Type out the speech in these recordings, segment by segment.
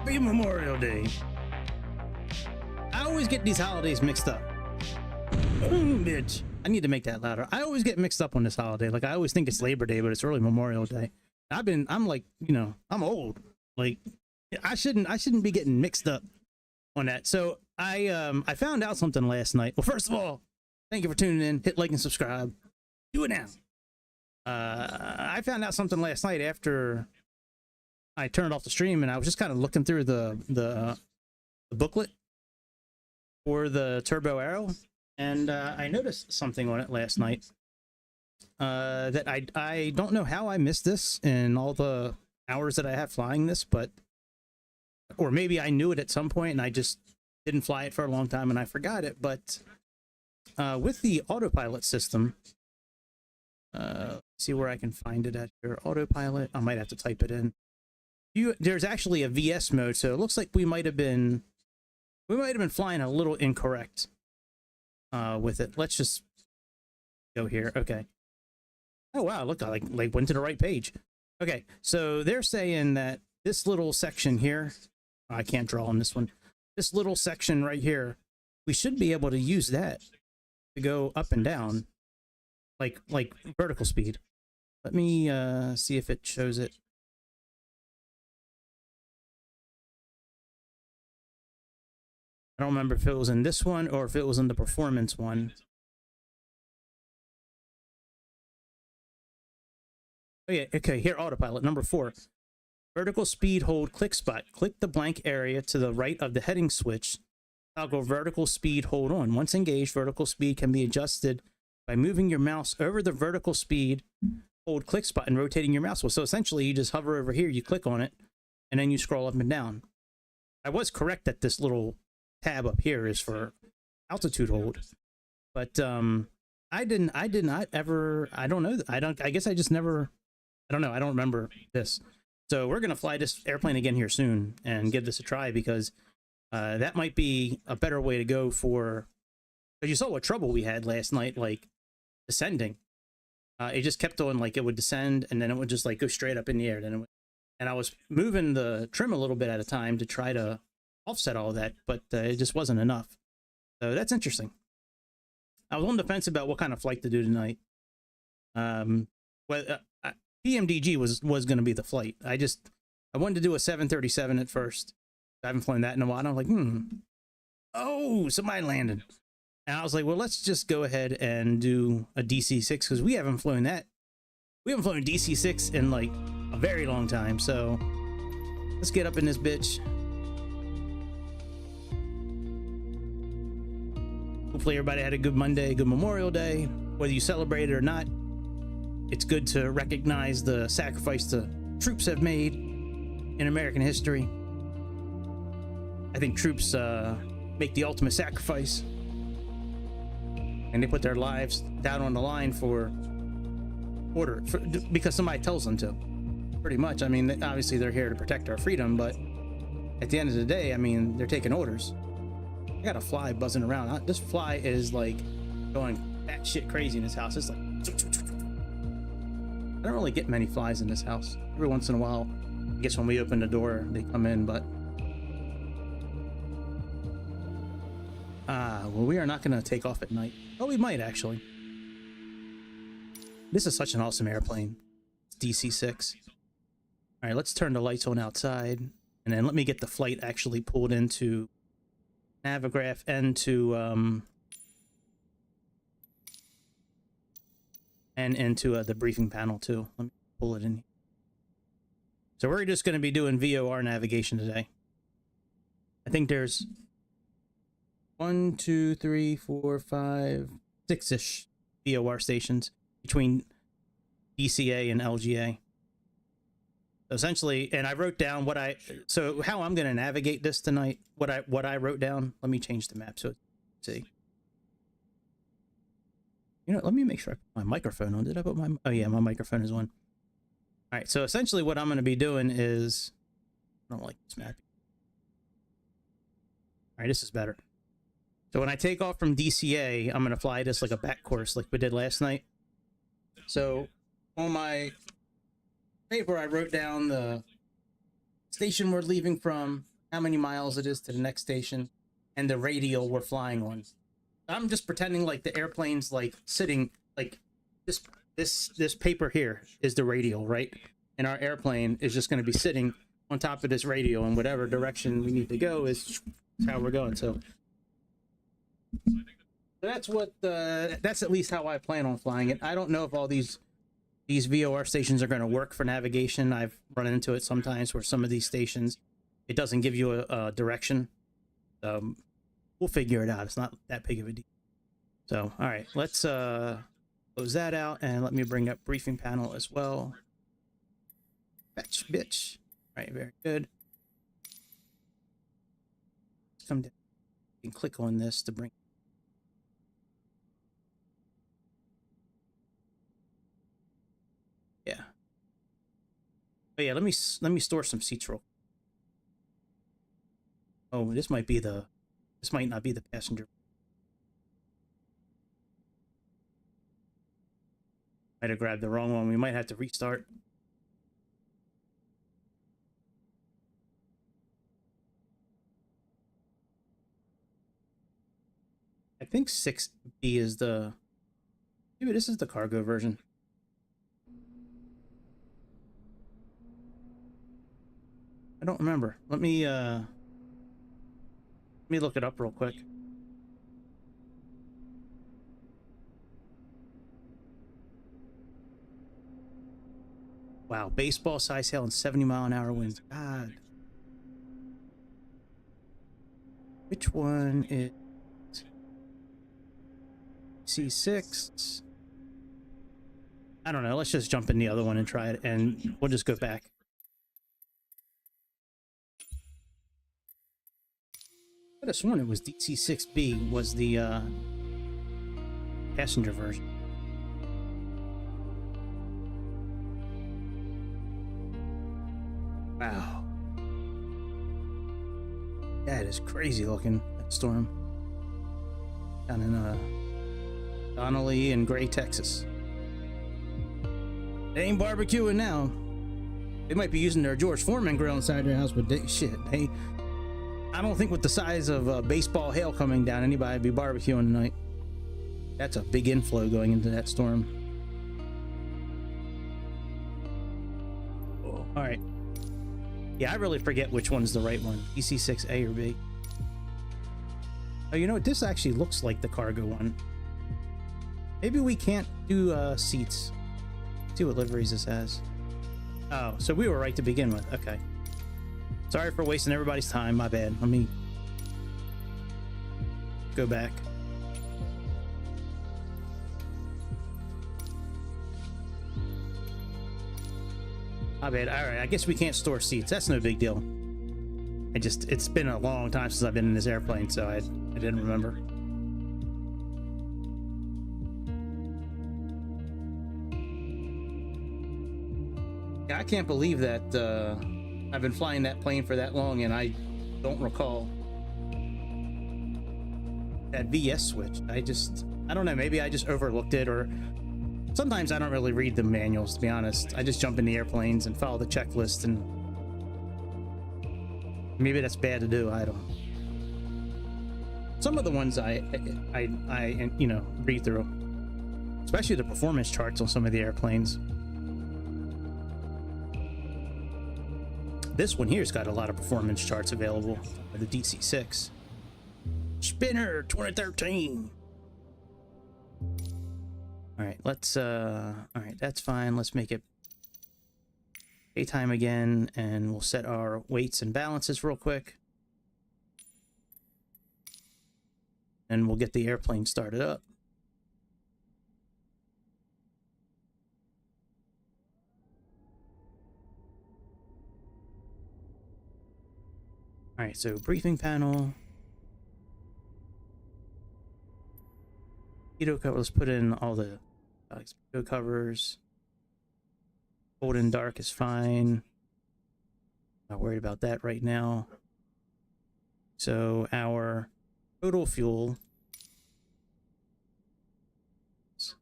Happy Memorial Day. I always get these holidays mixed up. Bitch. I need to make that louder. I always get mixed up on this holiday. Like, I always think it's Labor Day, but it's really Memorial Day. I'm like, you know, I'm old. Like, I shouldn't be getting mixed up on that. So I found out something last night. Well, first of all, thank you for tuning in. Hit like and subscribe. Do it now. I found out something last night after I turned off the stream, and I was just kind of looking through the booklet for the Turbo Arrow, and I noticed something on it last night that I don't know how I missed this in all the hours that I have flying this, but or maybe I knew it at some point and I just didn't fly it for a long time and I forgot it. But with the autopilot system, see where I can find it at your autopilot. I might have to type it in. There's actually a VS mode, so it looks like we might have been flying a little incorrect with it. Let's just go here. Okay. Oh wow, look, I like went to the right page. Okay, so they're saying that this little section here, I can't draw on this one. This little section right here, we should be able to use that to go up and down, like vertical speed. Let me see if it shows it. I don't remember if it was in this one or if it was in the performance one. Oh yeah, okay, here, autopilot, number 4. Vertical speed hold click spot. Click the blank area to the right of the heading switch. Toggle vertical speed hold on. Once engaged, vertical speed can be adjusted by moving your mouse over the vertical speed hold click spot and rotating your mouse wheel. So essentially, you just hover over here, you click on it, and then you scroll up and down. I was correct that this little tab up here is for altitude hold, but I did not ever, I don't know, I guess I just never, I don't know, I don't remember this. So we're gonna fly this airplane again here soon and give this a try, because that might be a better way to go for, because you saw what trouble we had last night, like descending. It just kept on, like, it would descend and then it would just like go straight up in the air. Then it would, and I was moving the trim a little bit at a time to try to offset all of that, but it just wasn't enough. So that's interesting. I was on the fence about what kind of flight to do tonight. PMDG was going to be the flight. I wanted to do a 737 at first. I haven't flown that in a while. And I'm like, oh, somebody landed. And I was like, well, let's just go ahead and do a DC6, because we haven't flown that. We haven't flown DC6 in like a very long time. So let's get up in this bitch. Hopefully everybody had a good Monday, good Memorial Day. Whether you celebrate it or not, it's good to recognize the sacrifice the troops have made in American history. I think troops make the ultimate sacrifice, and they put their lives down on the line for order, because somebody tells them to. Pretty much. I mean, obviously they're here to protect our freedom, but at the end of the day, I mean, they're taking orders. I got a fly buzzing around. This fly is like going batshit crazy in this house. It's like, I don't really get many flies in this house. Every once in a while, I guess when we open the door, they come in, but well, we are not going to take off at night. Oh, we might actually. This is such an awesome airplane. It's DC6. All right, let's turn the lights on outside, and then let me get the flight actually pulled into Navigraph and into the briefing panel too. Let me pull it in. So we're just going to be doing VOR navigation today. I think there's 1, 2, 3, 4, 5, 6-ish VOR stations between DCA and LGA. So essentially, and I wrote down so how I'm going to navigate this tonight, what I wrote down. Let me change the map so see. You know, let me make sure I put my microphone on. Did I put my, oh yeah, my microphone is on. All right, so essentially what I'm going to be doing is, I don't like this map. All right, this is better. So when I take off from DCA, I'm going to fly this like a back course like we did last night. So on my paper, I wrote down the station we're leaving from, how many miles it is to the next station, and the radial we're flying on. I'm just pretending like the airplane's like sitting like this paper here is the radial, right? And our airplane is just going to be sitting on top of this radial, and whatever direction we need to go is how we're going. So that's what that's at least how I plan on flying it. I don't know if all these VOR stations are going to work for navigation. I've run into it sometimes where some of these stations, it doesn't give you a direction. We'll figure it out. It's not that big of a deal. So, all right, let's close that out, and let me bring up briefing panel as well. Fetch, bitch. All right, very good. Let's come down. You can click on this to bring. Yeah. Oh yeah, let me store some seats real. Oh, this might not be the passenger. Might have grabbed the wrong one. We might have to restart. I think 6B is the... Maybe this is the cargo version. I don't remember. Let me look it up real quick. Wow, baseball size hail and 70-mile-an-hour winds. God. Which one is DC6? I don't know. Let's just jump in the other one and try it, and we'll just go back. I could have sworn it was DC6B was the passenger version. Wow. That is crazy looking, that storm. Down in Donnelly and Gray, Texas. They ain't barbecuing now. They might be using their George Foreman grill inside their house, but I don't think with the size of baseball hail coming down, anybody would be barbecuing tonight. That's a big inflow going into that storm. Oh, all right. Yeah, I really forget which one's the right one. DC6A or B. Oh, you know what? This actually looks like the cargo one. Maybe we can't do seats. Let's see what liveries this has. Oh, so we were right to begin with. Okay. Sorry for wasting everybody's time. My bad. Let me go back. My bad. All right. I guess we can't store seats. That's no big deal. It's been a long time since I've been in this airplane, so I didn't remember. Yeah, I can't believe that I've been flying that plane for that long and I don't recall that VS switch. I don't know, maybe I just overlooked it, or sometimes I don't really read the manuals, to be honest. I just jump in the airplanes and follow the checklist, and maybe that's bad to do. I don't. Some of the ones I you know, read through, especially the performance charts on some of the airplanes. This one here's got a lot of performance charts available for the DC6. Spinner 2013. All right, let's all right, that's fine. Let's make it daytime again, and we'll set our weights and balances real quick. And we'll get the airplane started up. All right, so briefing panel. Mosquito cover, let's put in all the mosquito covers. Cold and dark is fine. Not worried about that right now. So our total fuel is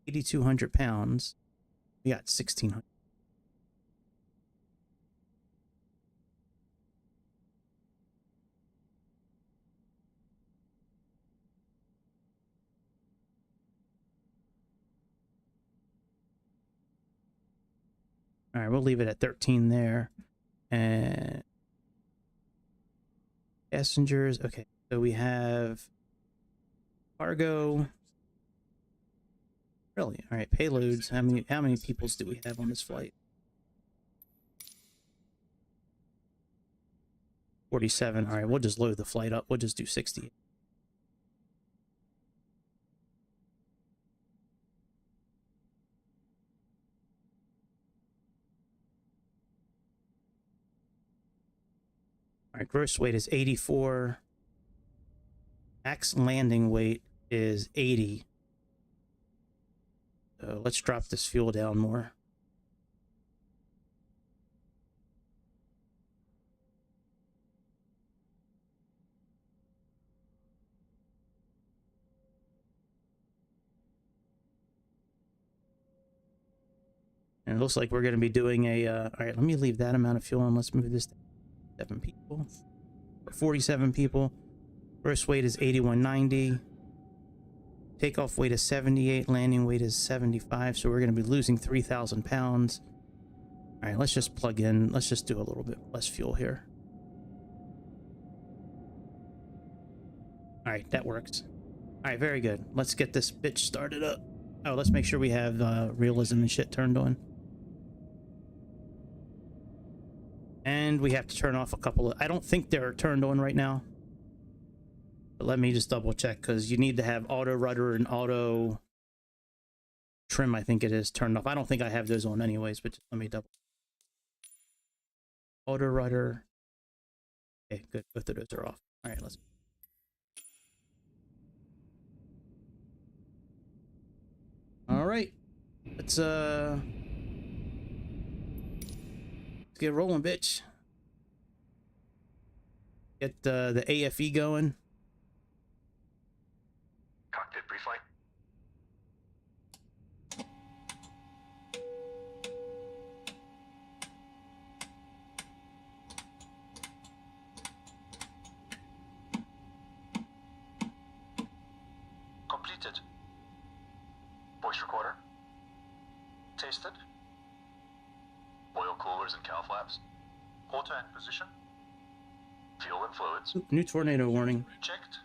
8,200 pounds. We got 1,600. All right, we'll leave it at 13 there. And passengers. Okay, so we have cargo. Really? All right, payloads. How many peoples do we have on this flight? 47. All right, we'll just load the flight up. We'll just do 60. All right, gross weight is 84. Max landing weight is 80. So let's drop this fuel down more. And it looks like we're going to be doing a, all right, let me leave that amount of fuel and let's move this to 7 people. Or 47 people. Gross weight is 8190. Takeoff weight is 78. Landing weight is 75. So we're going to be losing 3,000 pounds. All right, let's just plug in. Let's just do a little bit less fuel here. All right, that works. All right, very good. Let's get this bitch started up. Oh, let's make sure we have realism and shit turned on. And we have to turn off a couple of... I don't think they're turned on right now. But let me just double check, because you need to have auto rudder and auto trim, I think it is, turned off. I don't think I have those on anyways, but just let me double. Auto rudder. Okay, good. Both of those are off. All right, let's... All right. Let's get rolling, bitch. Get the AFE going. Cockpit pre-flight. Completed. Voice recorder. Tasted. Oil coolers and cow flaps. Auto in position. Fuel and fluids. Oop, new tornado warning. Checked.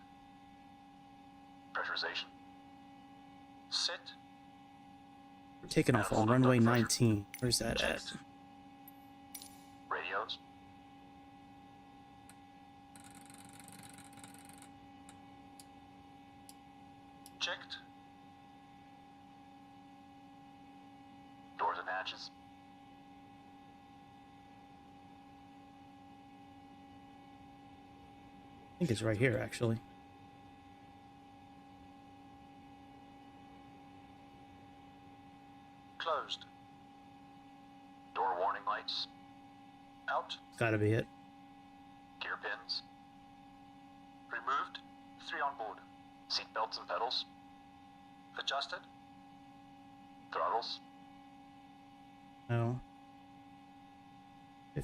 Pressurization. Set. We're taking off on runway 19. Where's that at? Radios. Checked. Doors and hatches. I think it's right here, actually. Closed. Door warning lights. Out. Gotta be it. Gear pins. Removed. 3 on board. Seat belts and pedals. Adjusted. Throttles. No.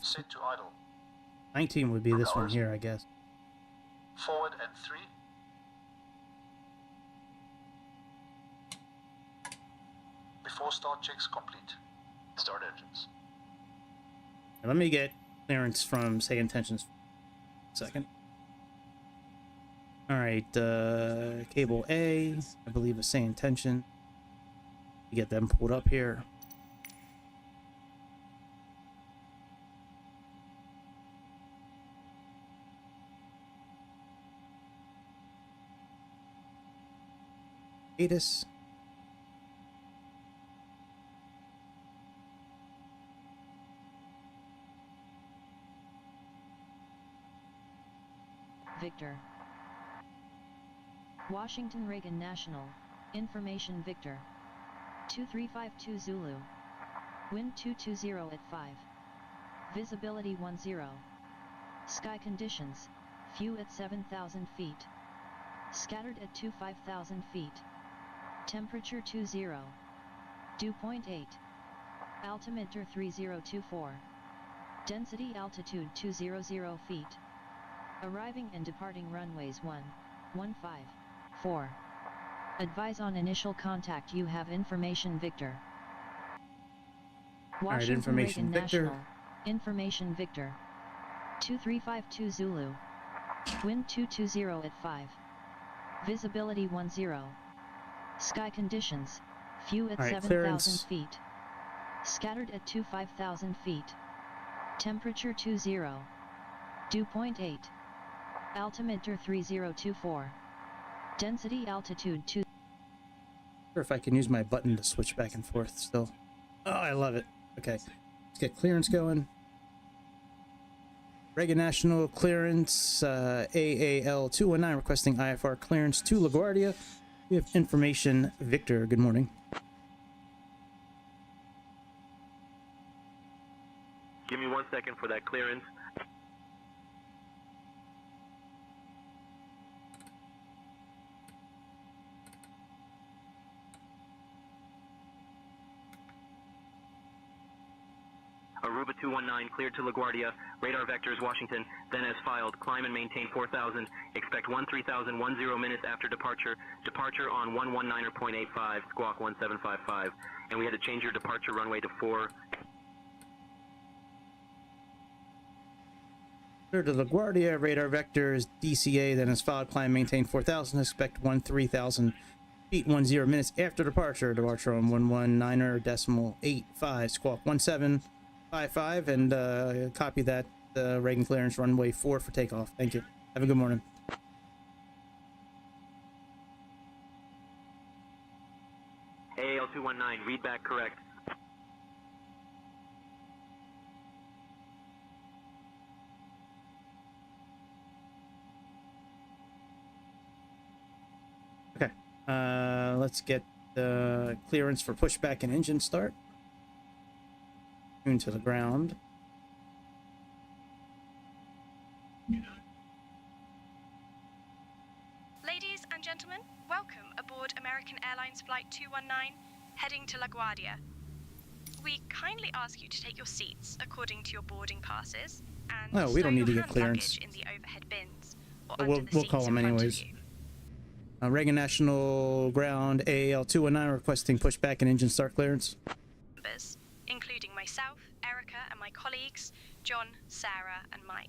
Set to idle. 19 would be this one Propellers. here, I guess. Forward and 3. Before start checks complete. Start engines. Let me get clearance from Sayintentions. Second. All right, cable A, I believe is Sayintention. You get them pulled up here. Status. Victor. Washington Reagan National. Information Victor. 2352 Zulu. Wind 220 at 5. Visibility 10. Sky conditions. Few at 7,000 feet. Scattered at 5,000 feet. Temperature 20. Dew point 8. Altimeter 3024. Density altitude 200 feet. Arriving and departing runways 115, 4. Advise on initial contact. You have information Victor. Washington information Reagan Victor. National. Information Victor. 2352 Zulu. Wind 220 at 5. Visibility 10. Sky conditions. Few at Alright, 7,000 clearance. feet. Scattered at 5,000 feet. Temperature 20. Dew point 8. Altimeter 3024. Density altitude 2. Or if I can use my button to switch back and forth still. Oh, I love it. Okay, let's get clearance going. Reagan National clearance, AAL 219 requesting IFR clearance to LaGuardia. We have information Victor. Good morning. Give me 1 second for that clearance. Aruba 219, cleared to LaGuardia. Radar vectors, Washington. Then as filed, climb and maintain 4,000. Expect 13,010 minutes after departure. Departure on 119.85, squawk 1755. And we had to change your departure runway to 4. Clear to LaGuardia, radar vectors, DCA, then as filed, climb, maintain 4,000, expect 13,000 feet, 10 minutes after departure. Departure on 119.85, squawk 1755, and copy that, Reagan clearance, runway 4 for takeoff. Thank you. Have a good morning. AAL 219, read back correct. Okay, let's get the clearance for pushback and engine start. Tune to the ground. Ladies and gentlemen, welcome aboard American Airlines Flight 219, heading to LaGuardia. We kindly ask you to take your seats according to your boarding passes and Oh, we don't stow need to your get hand clearance. luggage in the overhead bins or But under the we'll seats call them in front of anyways. you. Reagan National ground, AAL 219 requesting pushback and engine start clearance. Members, including myself, Erica, and my colleagues, John, Sarah, and Mike.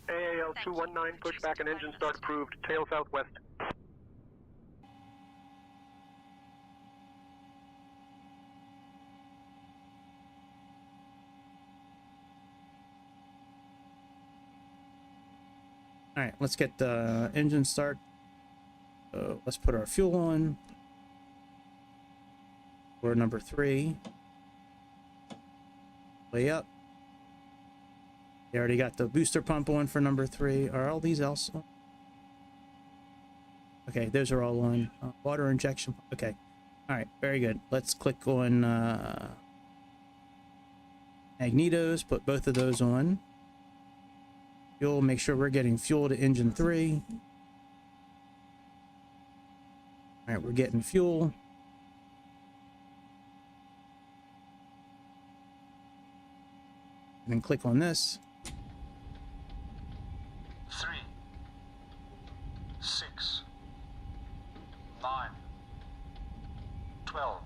AAL Thank you 219, for pushback and choosing to engine fly start with us today. approved. Tail southwest. All right, let's get the engine start. Let's put our fuel on. We're number 3. Way up. They already got the booster pump on for number 3. Are all these also? Okay, those are all on. Water injection. Okay. All right, very good. Let's click on magnetos. Put both of those on. Fuel. Make sure we're getting fuel to engine 3. All right, we're getting fuel. And then click on this. 3, 6, 9, 12.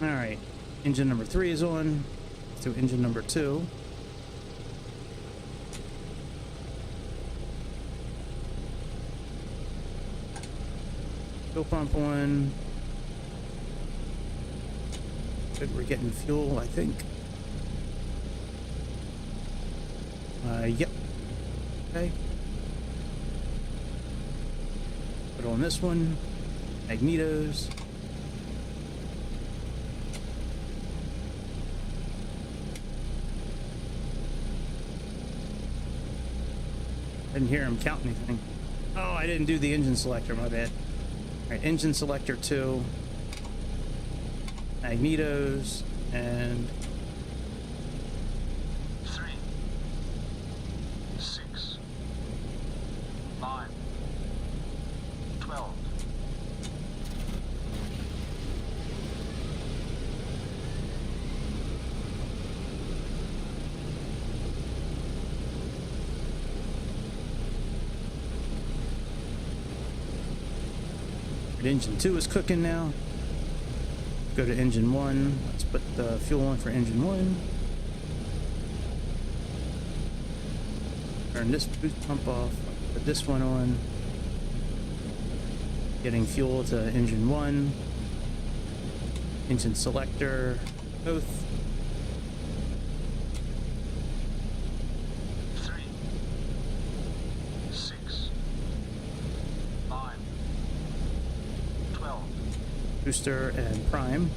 All right, engine number 3 is on. Let's do engine number 2. Fuel pump on. Good, we're getting fuel, I think. Yep. Okay. Put on this one. Magnetos. Didn't hear him count anything. Oh, I didn't do the engine selector, my bad. All right, engine selector 2. Magnetos and 3, 6, 9, 12. Engine 2 is cooking now. Go to engine 1. Let's put the fuel on for engine 1. Turn this boost pump off. Put this one on. Getting fuel to engine 1. Engine selector, both. 3, 6, 9, 12. Booster and prime.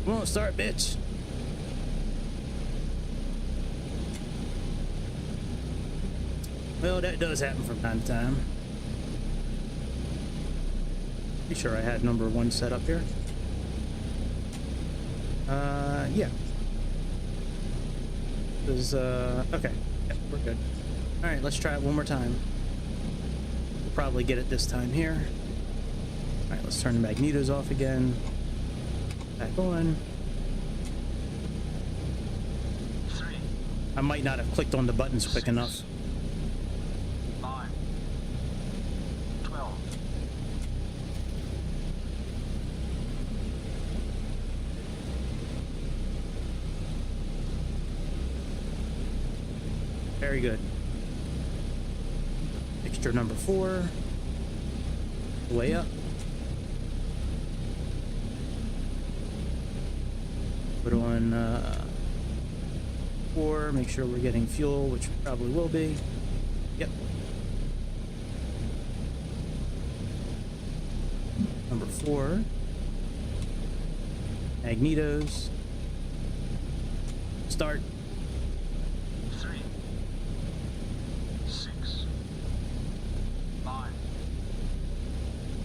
Won't start, bitch. Well, that does happen from time to time. Pretty sure I had number 1 set up here. Yeah. This is, okay. Yeah, we're good. Alright, let's try it one more time. We'll probably get it this time here. Alright, let's turn the magnetos off again. Back on. 3, I might not have clicked on the buttons quick 6, enough. 9, 12. Very good. Fixture number 4. Way up. Put on 4. Make sure we're getting fuel, which we probably will be. Yep. Number 4. Magnetos. Start. 3, 6, 9,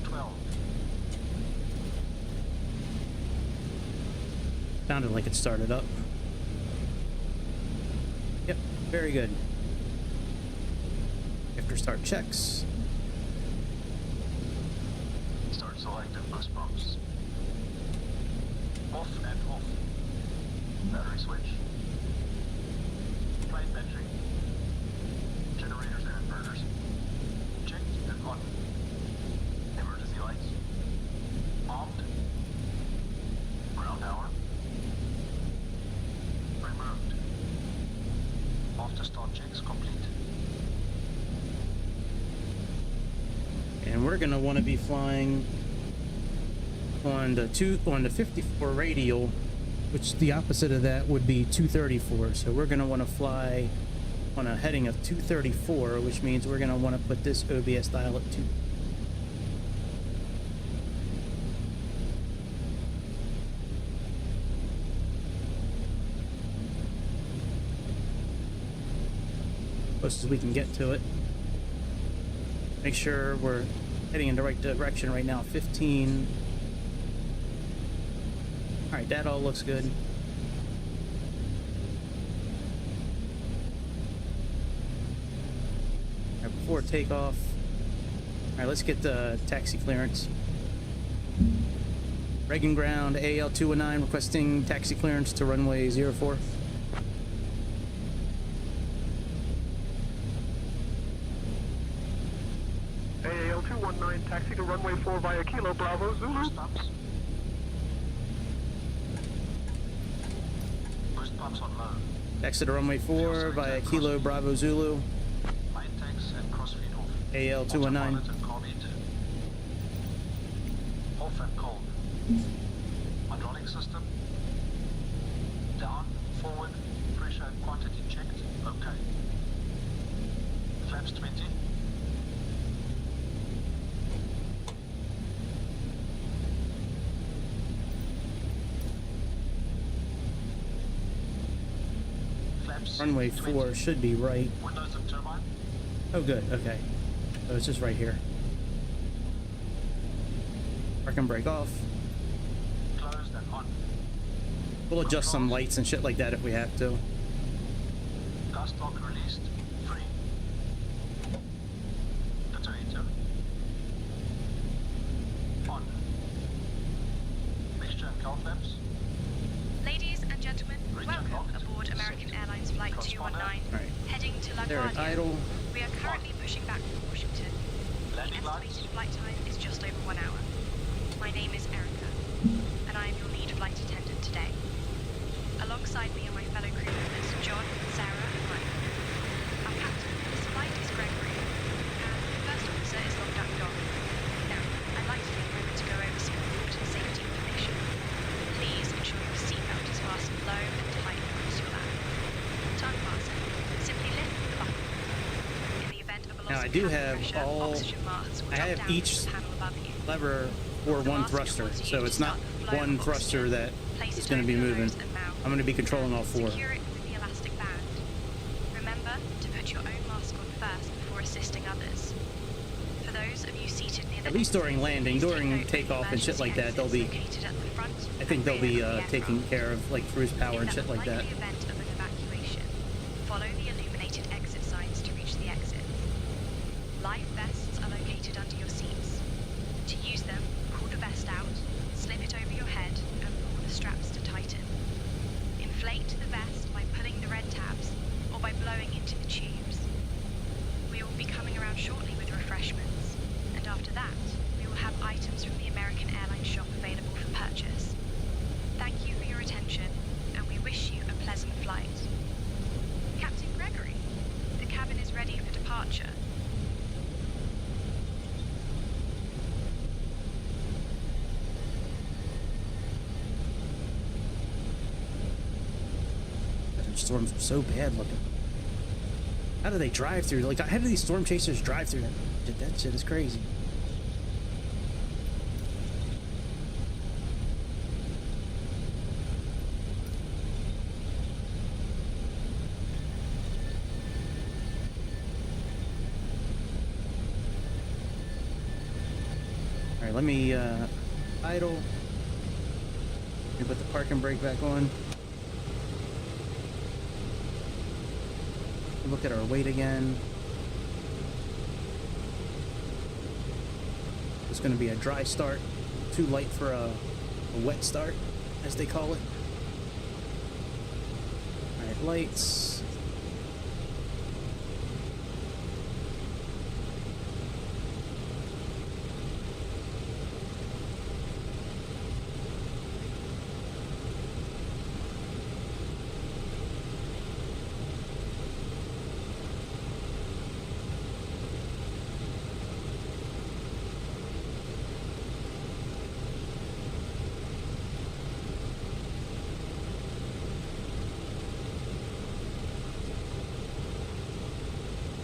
12. Sounded like it started up. Yep, very good. After start checks. Start selective boost pumps. Off and off. Battery switch. Plane battery. Generators and inverters. Checked and on. Emergency lights. Armed. Ground tower. Removed. After start checks complete. And we're gonna want to be flying on the 54 radial, which the opposite of that would be 234. So we're gonna want to fly on a heading of 234, which means we're gonna want to put this OBS dial at 2. Close as we can get to it. Make sure we're heading in the right direction right now. 15. Alright, that all looks good. Alright, before takeoff. Alright, let's get the taxi clearance. Reagan ground, AL219 requesting taxi clearance to runway 04. AAL219, taxi to runway 4 via Kilo Bravo Zulu. Boost pumps. Boost pumps on low. Taxi to runway 4 via Kilo Bravo Zulu. Main tanks and crossfeed off. AL219. Autopilot and carbine. Off and cold. Hydraulic system. Down, forward, pressure and quantity checked. Okay. Flaps 20. Flaps Runway 20. 4 should be right. Windows and turbine. Oh, good. Okay. So it's just right here. Park and brake off. Closed and on. We'll adjust some lights and shit like that if we have to. Gas lock released. Free. Detonator. On. Mixture and cowl flaps. Ladies and gentlemen, Reach and welcome Heading to They're at LaGuardia. idle. We are currently pushing back from Washington. The Landing lights. estimated flight time is just over 1 hour. My name is Erica, and I am your lead flight attendant today. Alongside me are my fellow crew members, John, Sarah, and Mike. Our captain for this flight is Gregory, and the first officer is Long Duck Dog. Now, I'd like to take a moment to go over some important safety information. Please ensure your seatbelt is fastened low and tight across your lap. To unfasten, simply lift the button. In the event of a Now, loss I of do cabin have pressure, all- oxygen masks will I drop have down each from the panel above you. Lever for one thruster, so it's not one thruster that is going to be moving. I'm going to be controlling all four. Secure it with the elastic band. Remember to put your own mask on first before assisting others. For those of you seated near the At least during exit, landing, please during take note of the takeoff and shit like that, emergency they'll be. exits located at the front I think and they'll be rear of the taking aircraft. care of like cruise power and In shit the like that. unlikely event of an evacuation, follow the illuminated exit signs to reach the exit. Life vests are located under your seats. To use them, pull the vest out, slip it over your head, and pull the straps to tighten. Inflate the vest by pulling the red tabs or by blowing into the tubes. We will be coming around shortly with refreshments, and after that, we will have items from the American Airlines shop available for purchase. Thank you for your attention, and we wish you a pleasant flight. Captain Gregory, the cabin is ready for departure. Storms are so bad looking. How do they drive through? Like, how do these storm chasers drive through that? That shit is crazy. All right, let me idle. Let me put the parking brake back on. Look at our weight again. It's going to be a dry start, too light for a wet start, as they call it. All right, lights.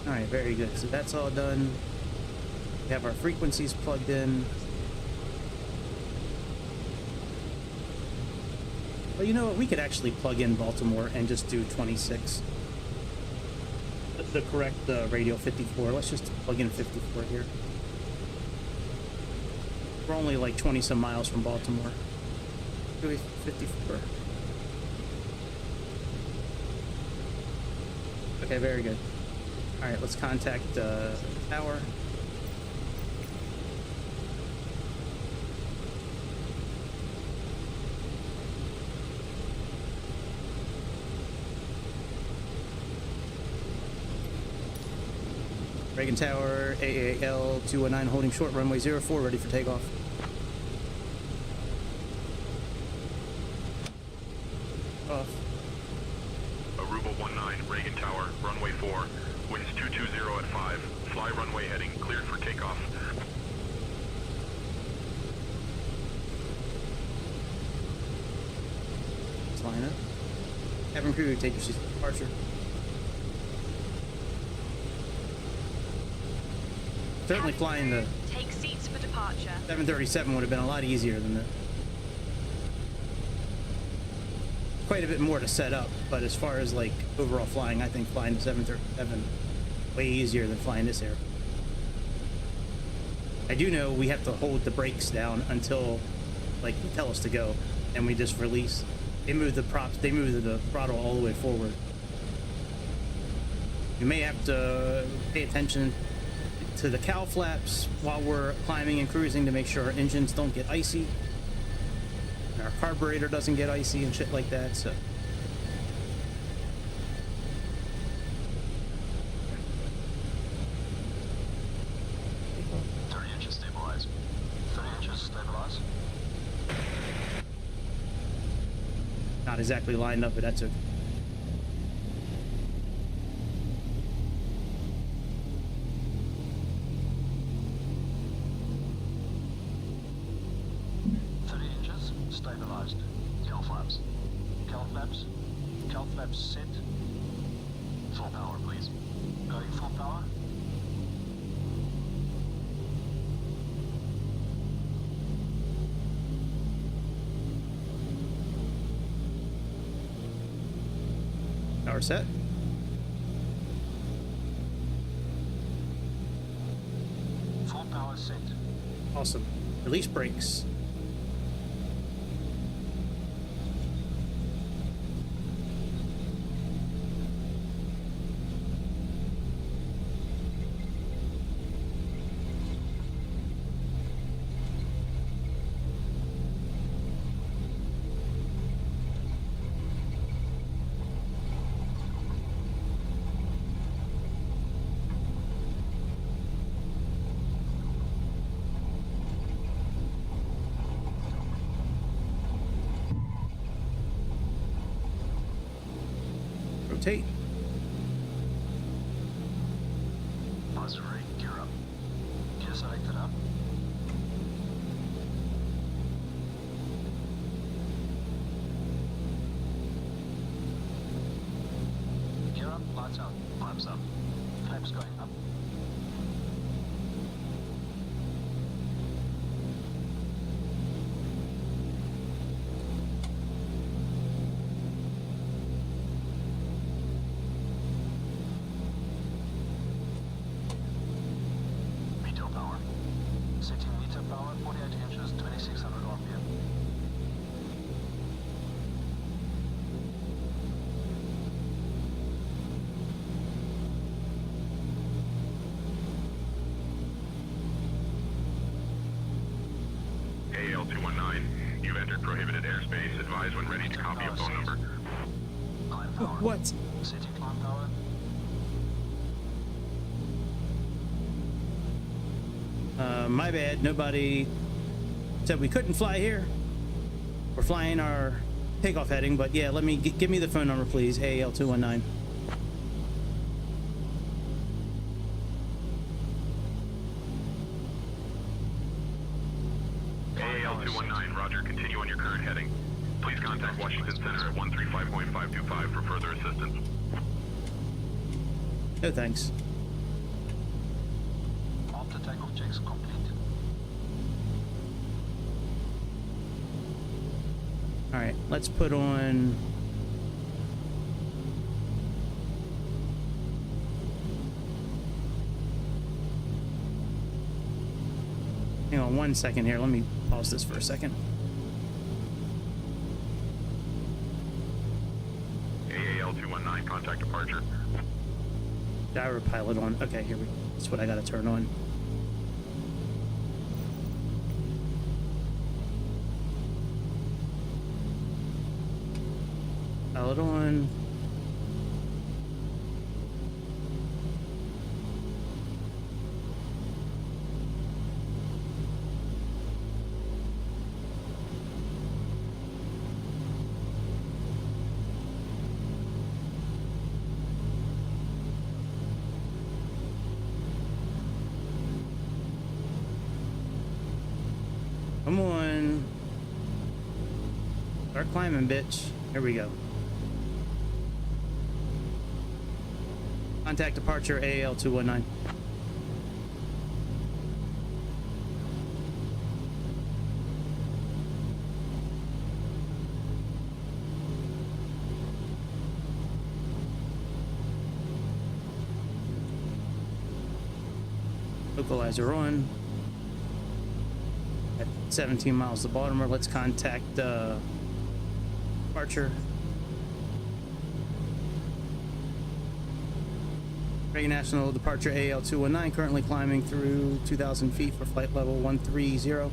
Alright, very good. So that's all done. We have our frequencies plugged in. Well, you know what? We could actually plug in Baltimore and just do 26. The correct radio 54. Let's just plug in 54 here. We're only like 20 some miles from Baltimore. Do we 54? Okay, very good. Alright, let's contact tower. Reagan Tower, AAL 219 holding short, runway 04, ready for takeoff. Off. Aruba 19, Reagan Tower, runway 4, winds 220 at 5, fly runway heading, cleared for takeoff. Let's line up. Cabin crew, take your seats for departure. Certainly flying the Take seats for departure. 737 would have been a lot easier than that. Quite a bit more to set up, but as far as like overall flying, I think flying the 737 way easier than flying this air. I do know we have to hold the brakes down until like they tell us to go, and we just release. They move the props, they move the throttle all the way forward. You may have to pay attention to the cowl flaps while we're climbing and cruising to make sure our engines don't get icy and our carburetor doesn't get icy and shit like that. So not exactly lined up, but that's okay. Stabilized. Cal flaps. Cal flaps. Cal flaps set. Full power, please. Going full power. Power set. Full power set. Awesome. Release brakes. Rotate. Buzz rig, gear up. Gear selected up. Gear up, lights out, flaps up. Flaps going up. Setting meter power, 48 inches, 2600 RPM. AL219, you've entered prohibited airspace. Advise when ready to copy a phone number. Climb power. What? Setting climb power. My bad. Nobody said we couldn't fly here. We're flying our takeoff heading, but yeah, let me give me the phone number, please. AL219. AL219, roger. Continue on your current heading. Please contact Washington Center at 135.525 for further assistance. No thanks. After takeoff checks complete. All right, let's put on. Hang on 1 second here. Let me pause this for a second. AAL219, contact departure. Gyro pilot on. Okay, here we go. That's what I got to turn on. Pilot on. Come on. Start climbing, bitch. Here we go. Contact departure AL219. Localizer on. At 17 miles to Baltimore, let's contact departure. Reagan National departure AL219, currently climbing through 2,000 feet for flight level 130.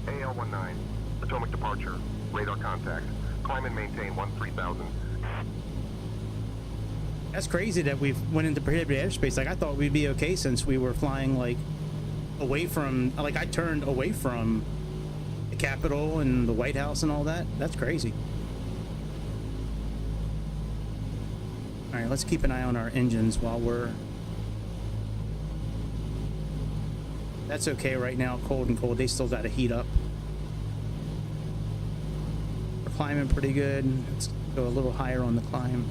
AL19, Potomac departure, radar contact, climb and maintain 13,000. That's crazy that we went into prohibited airspace. Like, I thought we'd be okay since we were flying like away from, like, I turned away from the Capitol and the White House and all that. That's crazy. All right, let's keep an eye on our engines while we're... That's okay right now, cold and cold. They still got to heat up. We're climbing pretty good. Let's go a little higher on the climb.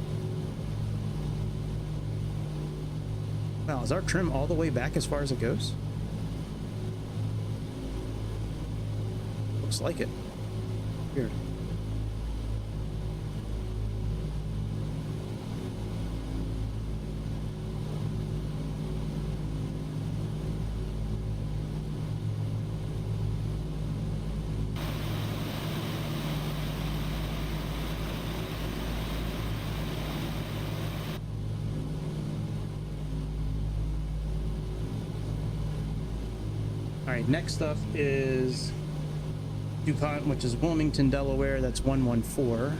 Wow, is our trim all the way back as far as it goes? Looks like it. Weird. All right, next up is DuPont, which is Wilmington, Delaware. That's 114.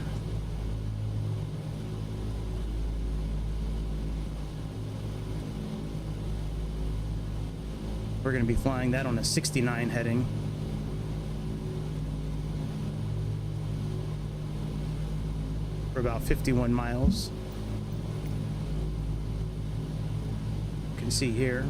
We're going to be flying that on a 69 heading. For about 51 miles. You can see here.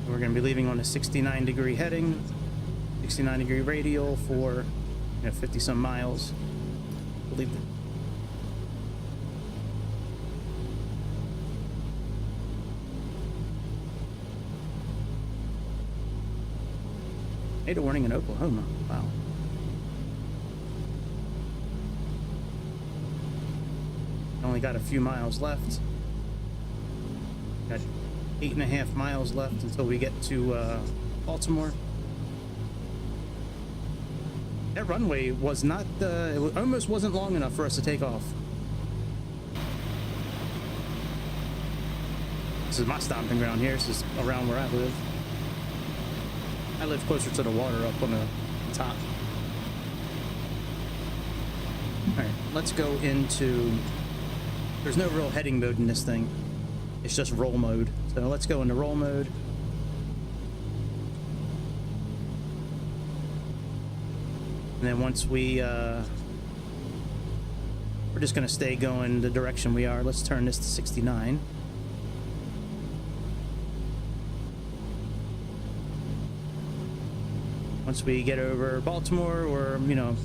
We're going to be leaving on a 69-degree heading, 69-degree radial for 50 some miles. We'll leave Tornado warning in Oklahoma. Wow. Only got a few miles left. Got 8.5 miles left until we get to Baltimore. That runway was not, it almost wasn't long enough for us to take off. This is my stomping ground here. This is around where I live. I live closer to the water up on the top. Alright, let's go into... There's no real heading mode in this thing. It's just roll mode. So let's go into roll mode. And then once we're just going to stay going the direction we are. Let's turn this to 69. Once we get over Baltimore, or, a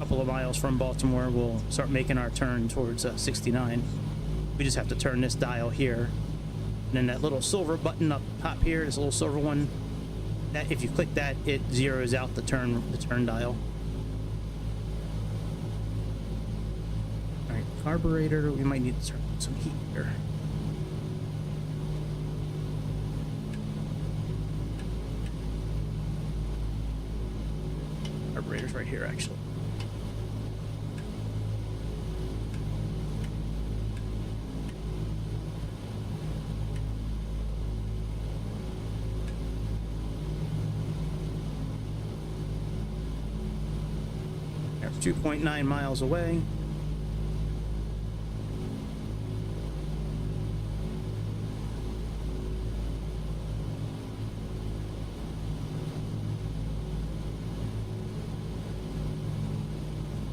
couple of miles from Baltimore, we'll start making our turn towards 69. We just have to turn this dial here. And then that little silver button up top here, this little silver one, that if you click that, it zeroes out the turn dial. All right, carburetor, we might need to start some heat here. Carburetor's right here, actually. We're 2.9 miles away.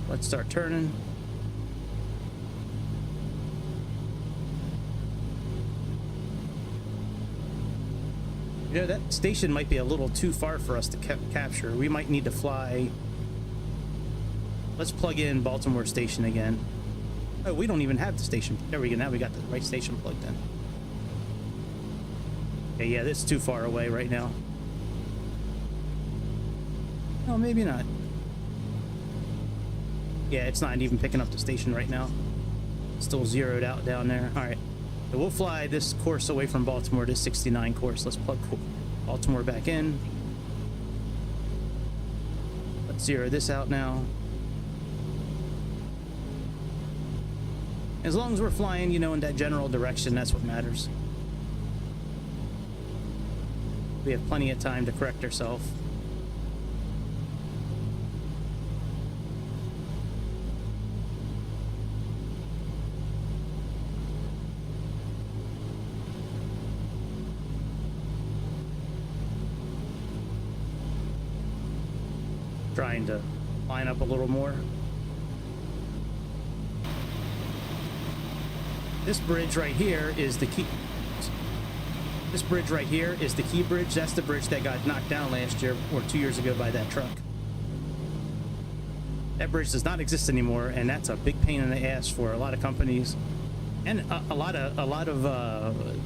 Let's start turning. That station might be a little too far for us to capture. We might need to fly. Let's plug in Baltimore station again. Oh, we don't even have the station. There we go. Now we got the right station plugged in. Okay, yeah, this is too far away right now. No, maybe not. Yeah, it's not even picking up the station right now. It's still zeroed out down there. All right, so we'll fly this course away from Baltimore, this 69 course. Let's plug Baltimore back in. Let's zero this out now. As long as we're flying, in that general direction, that's what matters. We have plenty of time to correct ourselves. Trying to line up a little more. This bridge right here is the key. This bridge right here is the key bridge. That's the bridge that got knocked down last year or 2 years ago by that truck. That bridge does not exist anymore, and that's a big pain in the ass for a lot of companies, and a lot of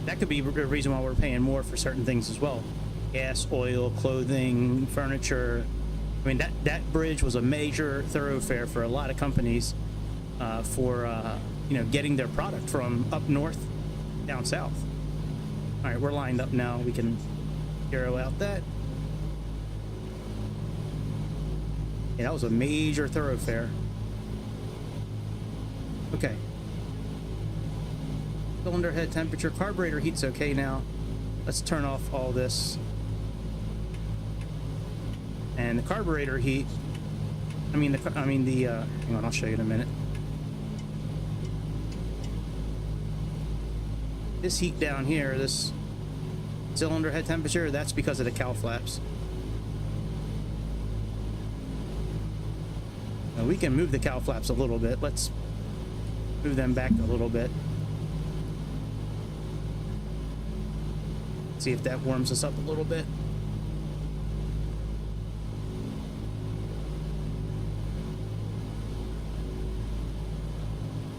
that could be a reason why we're paying more for certain things as well. Gas, oil, clothing, furniture. I mean, that bridge was a major thoroughfare for a lot of companies for you know, getting their product from up north down south. All right, we're lined up now. We can zero out that. Yeah, that was a major thoroughfare. Okay. Cylinder head temperature, carburetor heat's okay now. Let's turn off all this. And the carburetor heat, hang on, I'll show you in a minute. This heat down here, this cylinder head temperature, that's because of the cowl flaps. Now we can move the cowl flaps a little bit. Let's move them back a little bit. See if that warms us up a little bit.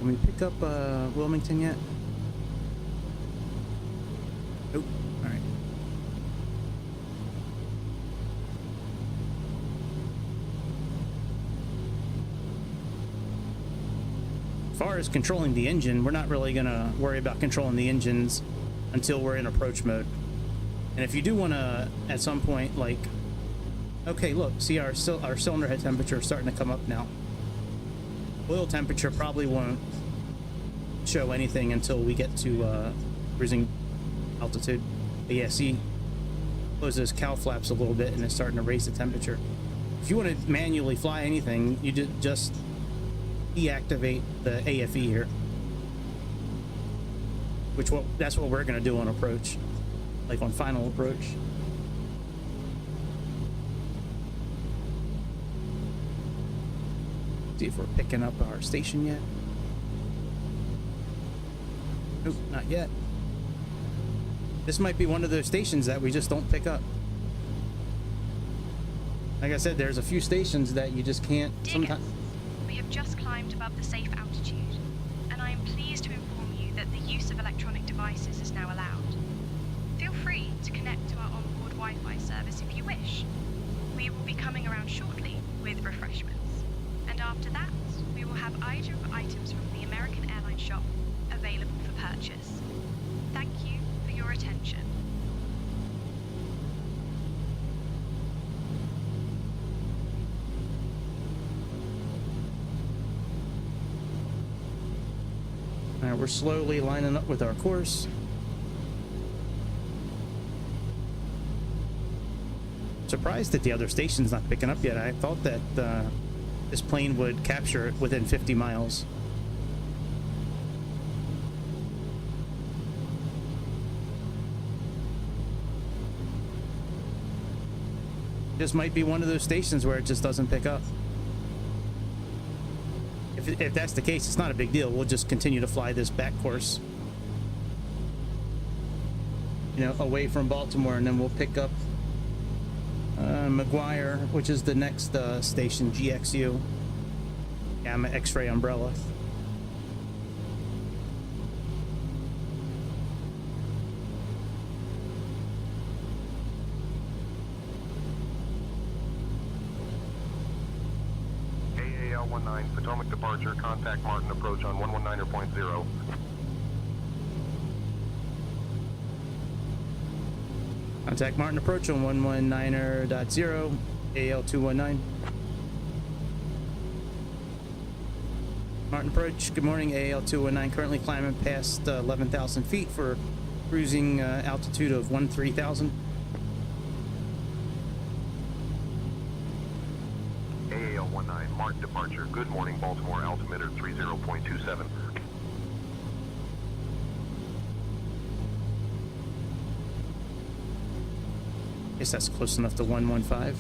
Can we pick up Wilmington yet? Nope. All right. As far as controlling the engine, we're not really gonna worry about controlling the engines until we're in approach mode. And if you do want to, at some point, like, okay, look, see our cylinder head temperature is starting to come up now. Oil temperature probably won't show anything until we get to cruising altitude. But yeah, see, close those cowl flaps a little bit and it's starting to raise the temperature. If you want to manually fly anything, you just deactivate the AFE here, that's what we're going to do on approach, like on final approach. See if we're picking up our station yet. Nope, not yet. This might be one of those stations that we just don't pick up. Like I said, there's a few stations that you just can't sometimes. We have just climbed above the safe altitude, and I am pleased to inform you that the use of electronic devices is now allowed. Feel free to connect to our onboard Wi-Fi service if you wish. We will be coming around shortly with refreshments. And after that, we will have either of items from the American Airlines shop available for purchase. Thank you for your attention. All right, we're slowly lining up with our course. Surprised that the other station's not picking up yet. I thought that this plane would capture it within 50 miles. This might be one of those stations where it just doesn't pick up. If that's the case, it's not a big deal. We'll just continue to fly this back course, you know, away from Baltimore, and then we'll pick up McGuire, which is the next station, GXU, Gamma X-ray umbrella. AAL-19, Potomac departure, contact Martin approach on 119.0. Contact Martin approach on 119.0, AL219. Martin approach, good morning, AL219, currently climbing past 11,000 feet for cruising altitude of 13,000. Martin departure. Good morning, Baltimore, altimeter 30.27. Guess that's close enough to 115.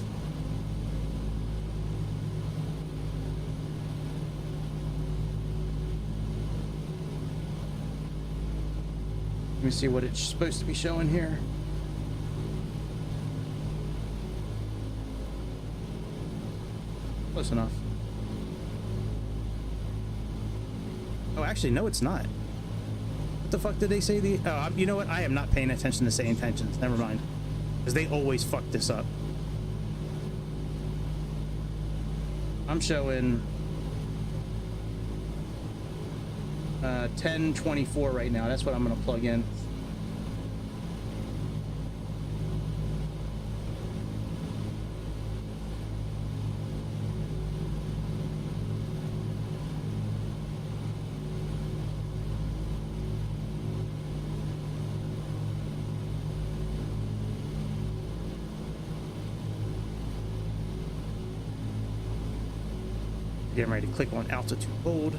Let me see what it's supposed to be showing here. Close enough. Oh, actually, no, it's not. What the fuck did they say? Oh, you know what? I am not paying attention to Sayintentions. Never mind. Because they always fuck this up. I'm showing 1024 right now. That's what I'm going to plug in. Getting ready to click on altitude hold.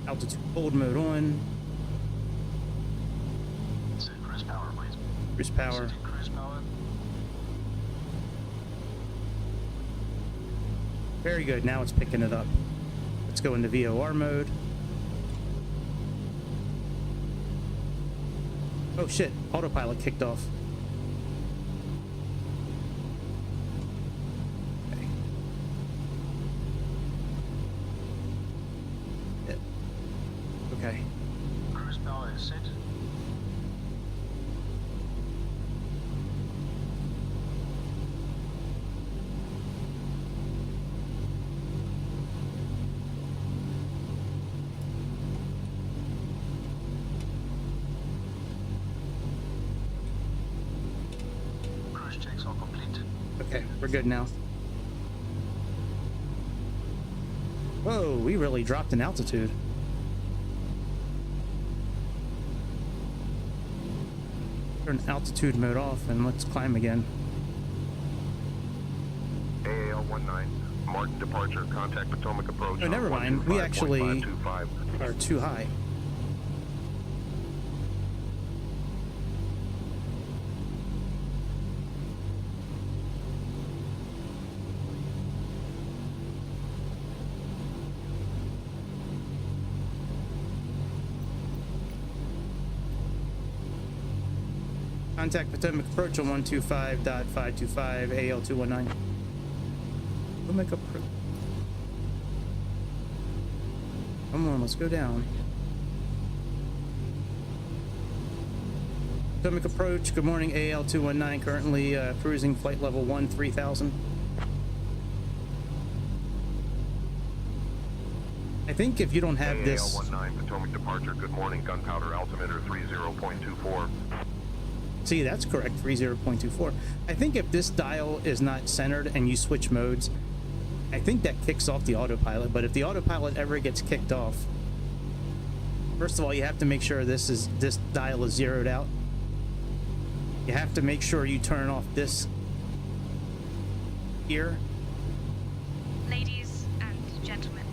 Altitude hold mode on. Set cruise power, please. Cruise power. Setting cruise power. Very good. Now it's picking it up. Let's go into VOR mode. Oh shit, autopilot kicked off. Okay. Okay. Cruise power is set. Checks are complete. Okay, we're good now. Whoa, we really dropped in altitude. Turn altitude mode off and let's climb again. AAL-19, Martin departure. Contact Potomac approach. Oh, never mind. We actually are too high. Contact Potomac approach on 125.525 AL219. Potomac approach. Come on, let's go down. Potomac approach, good morning, AL219, currently cruising flight level 3000. I think if you don't have this... AAL-19, Potomac departure, good morning, gunpowder altimeter 30.24. See, that's correct, 30.24. I think if this dial is not centered and you switch modes, I think that kicks off the autopilot. But if the autopilot ever gets kicked off, first of all, you have to make sure this dial is zeroed out. You have to make sure you turn off this here. Ladies and gentlemen,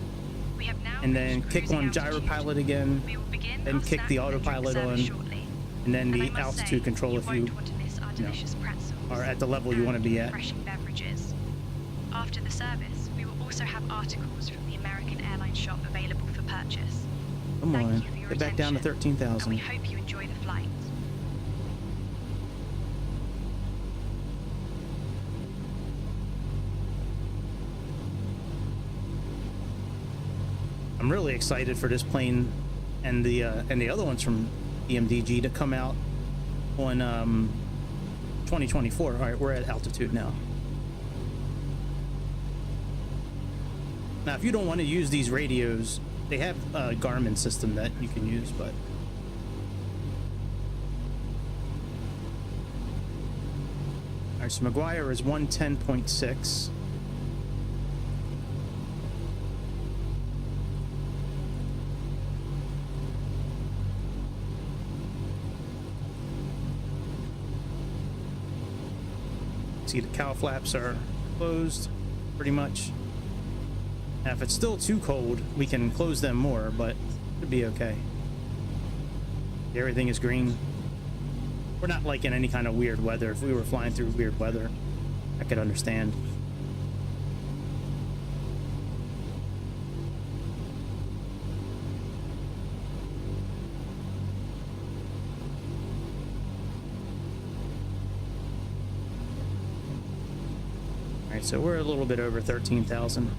we have now And then reached kick cruising on gyropilot altitude. again, We will begin then our kick the snack and drink autopilot service on, shortly. and then And I the must altitude say, control if you won't want to miss our delicious pretzels are at the level you want to be and at. refreshing beverages. After the service, we will also have articles from the American Airlines shop available for purchase. Come Thank on, you for your get back down to attention, and we 13,000. hope you enjoy the flight. I'm really excited for this plane and the other ones from PMDG to come out on 2024. All right, we're at altitude now. Now, if you don't want to use these radios, they have a Garmin system that you can use, but all right, so McGuire is 110.6. See, the cowl flaps are closed pretty much. Now, if it's still too cold, we can close them more, but it'll be okay. Everything is green. We're not like in any kind of weird weather. If we were flying through weird weather, I could understand. Alright, so we're a little bit over 13,000.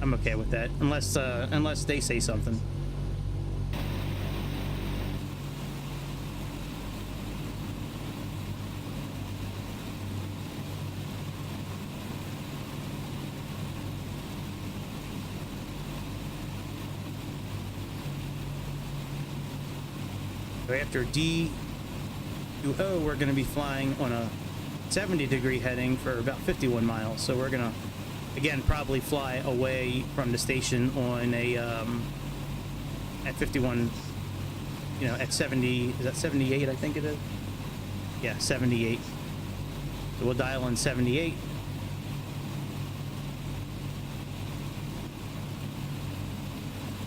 I'm okay with that, unless they say something. So after D to O, we're going to be flying on a 70-degree heading for about 51 miles. So we're going to, again, probably fly away from the station on a, at 51, you know, at 70, is that 78, I think it is? Yeah, 78. So we'll dial in 78.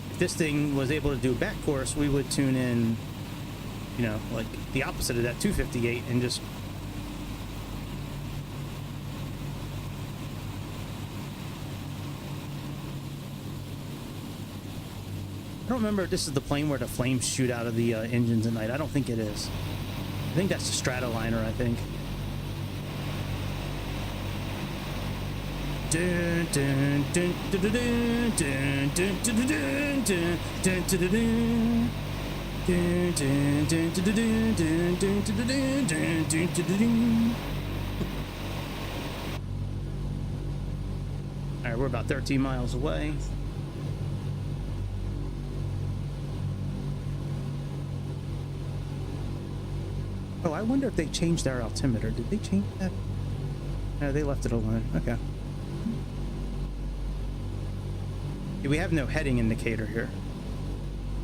If this thing was able to do back course, we would tune in, you know, like the opposite of that 258 and just I don't remember if this is the plane where the flames shoot out of the engines at night. I don't think it is. I think that's the Stratoliner, I think. Dun, dun, dun, dun, dun, dun, dun, dun, dun, dun, dun, dun, dun, dun. Dun, dun, dun, dun, dun, dun, dun, dun, dun, dun, dun, dun. All right, we're about 13 miles away. Oh, I wonder if they changed their altimeter. Did they change that? No, they left it alone. Okay. Yeah, we have no heading indicator here.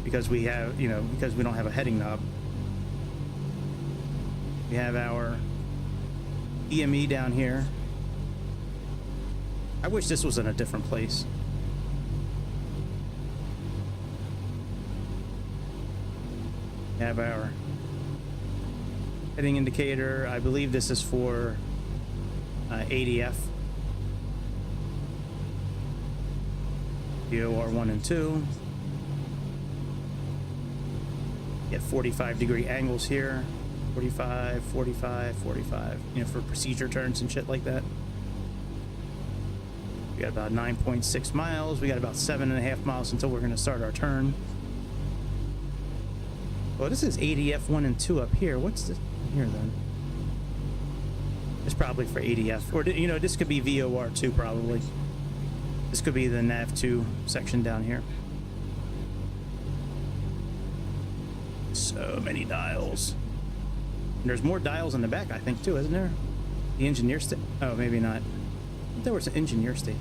Because we have, you know, because we don't have a heading knob. We have our EME down here. I wish this was in a different place. We have our heading indicator. I believe this is for ADF. VOR 1 and 2. Get 45-degree angles here. 45, 45, 45. You know, for procedure turns and shit like that. We got about 9.6 miles. We got about 7.5 miles until we're going to start our turn. Well, this is ADF 1 and 2 up here. What's this here then? It's probably for ADF. Or, you know, this could be VOR 2 probably. This could be the NAV 2 section down here. So many dials. And there's more dials in the back, I think, too, isn't there? The engineer state. Oh, maybe not. I think there was an engineer state.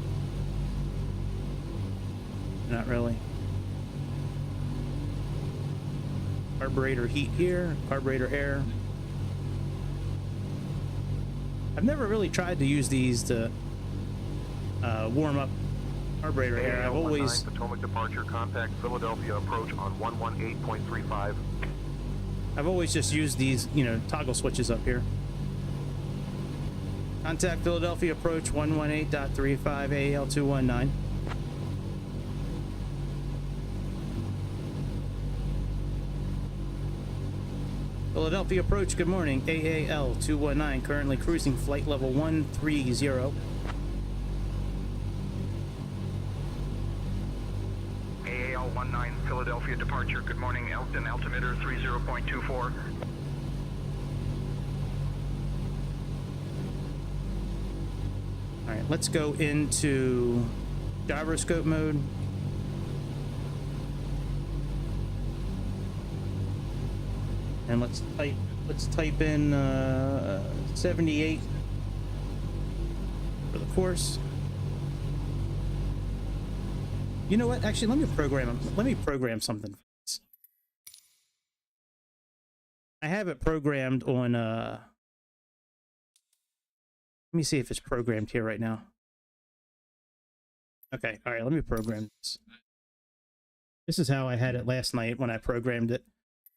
Not really. Carburetor heat here. Carburetor air. I've never really tried to use these to warm up carburetor air. I've always... Potomac departure, contact Philadelphia approach on 118.35. I've always just used these, you know, toggle switches up here. Contact Philadelphia approach 118.35 AL219. Philadelphia approach, good morning. AAL219, currently cruising flight level 130. AAL19, Philadelphia departure, good morning. Elkton, altimeter 30.24. All right, let's go into gyroscope mode. And let's type in 78 for the course. You know what? Actually, let me program something. I have it programmed on Let me see if it's programmed here right now. Okay, all right, let me program this. This is how I had it last night when I programmed it.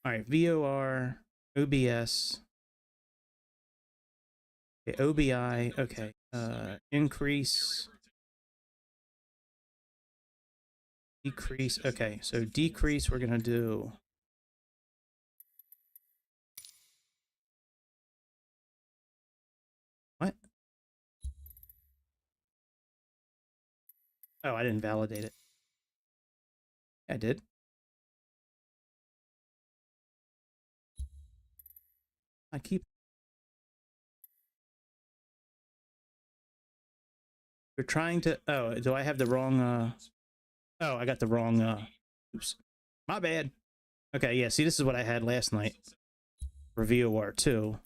All right, VOR, OBS, okay, OBI, okay, increase, decrease, okay, so decrease we're gonna do. What? Oh, I didn't validate it. I did. I keep. We're trying to. Oh, do I have the wrong? Oh, I got the wrong. Oops, my bad. Okay, yeah. See, this is what I had last night for VOR 2.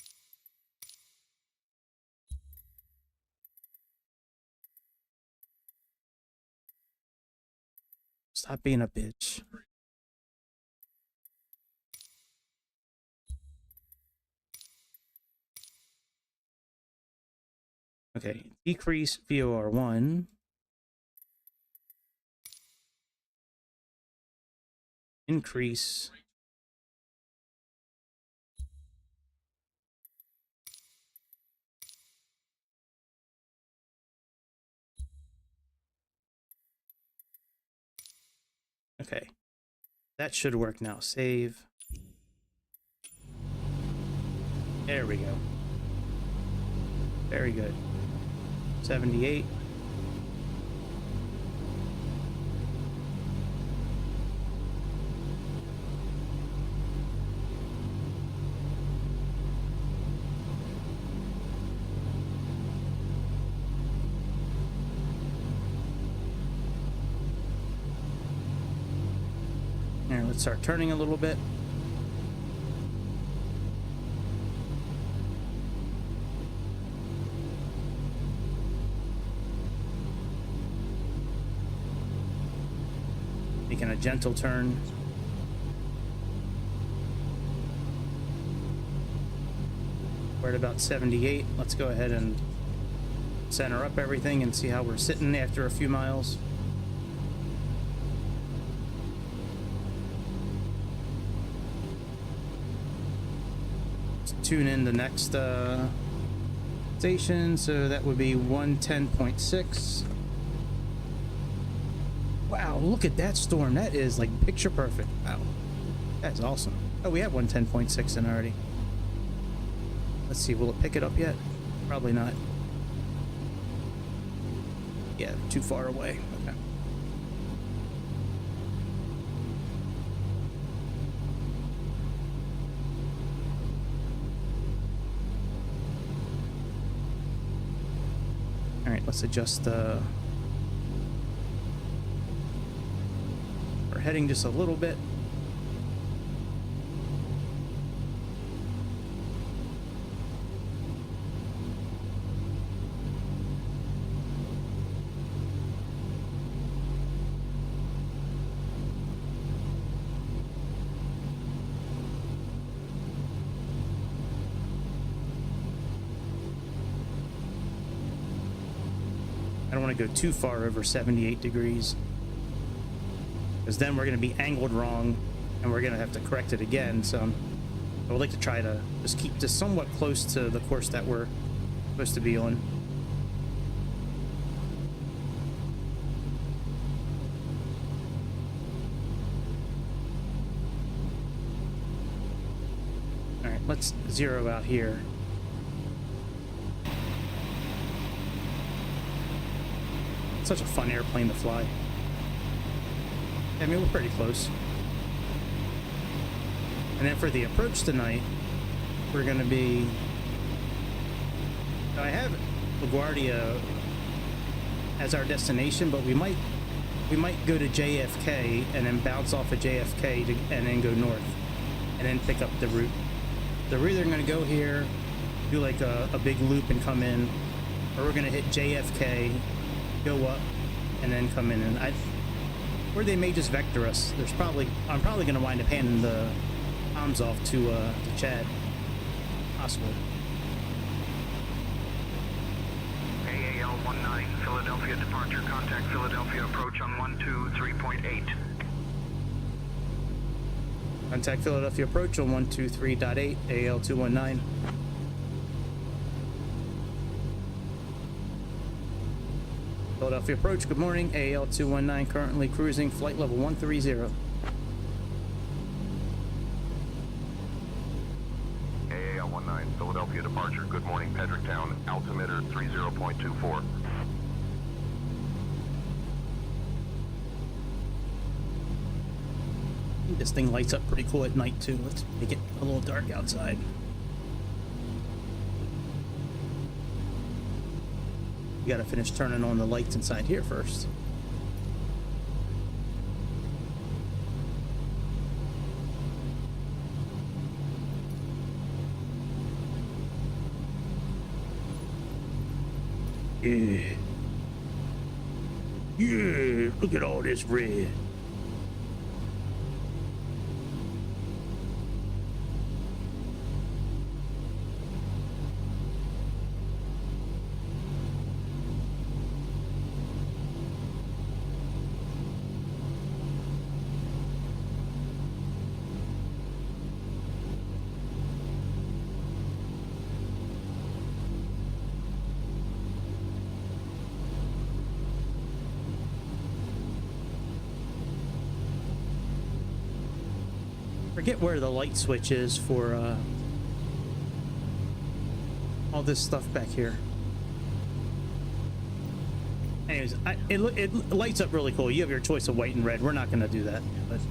Stop being a bitch. Okay, decrease VOR 1. Increase. Okay, that should work now. Save. There we go. Very good. 78. Here, let's start turning a little bit. Making a gentle turn. We're at about 78. Let's go ahead and center up everything and see how we're sitting after a few miles. Let's tune in the next station, so that would be 110.6. Wow, look at that storm. That is like picture perfect. Wow, that's awesome. Oh, we have 110.6 in already. Let's see, will it pick it up yet? Probably not. Yeah, too far away. Okay. All right, let's adjust the heading just a little bit. I don't want to go too far over 78 degrees. Because then we're going to be angled wrong and we're going to have to correct it again. So I would like to try to just keep this somewhat close to the course that we're supposed to be on. All right, let's zero out here. It's such a fun airplane to fly. I mean, we're pretty close. And then for the approach tonight, we're going to be... I have LaGuardia as our destination, but we might go to JFK and then bounce off of JFK and then go north and then pick up the route. So we're either going to go here, do like a big loop and come in, or we're going to hit JFK, go up, and then come in. And or they may just vector us. I'm probably going to wind up handing the comms off to Chad. Possible. Philadelphia departure. Contact Philadelphia approach on 123.8. Contact Philadelphia approach on 123.8, AL219. Philadelphia approach, good morning, AL219 currently cruising flight level 130. AAL-19, Philadelphia departure. Good morning, Pedricktown. Altimeter 30.24. This thing lights up pretty cool at night too. Let's make it a little dark outside. You gotta finish turning on the lights inside here first. Yeah. Yeah, look at all this red. Forget where the light switch is for all this stuff back here. Anyways, it lights up really cool. You have your choice of white and red. We're not going to do that. But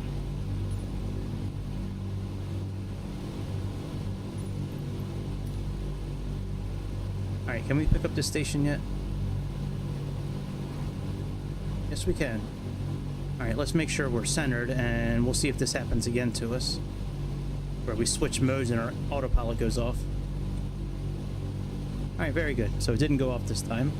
all right, can we pick up this station yet? Yes, we can. All right, let's make sure we're centered, and we'll see if this happens again to us, where we switch modes and our autopilot goes off. All right, very good. So it didn't go off this time.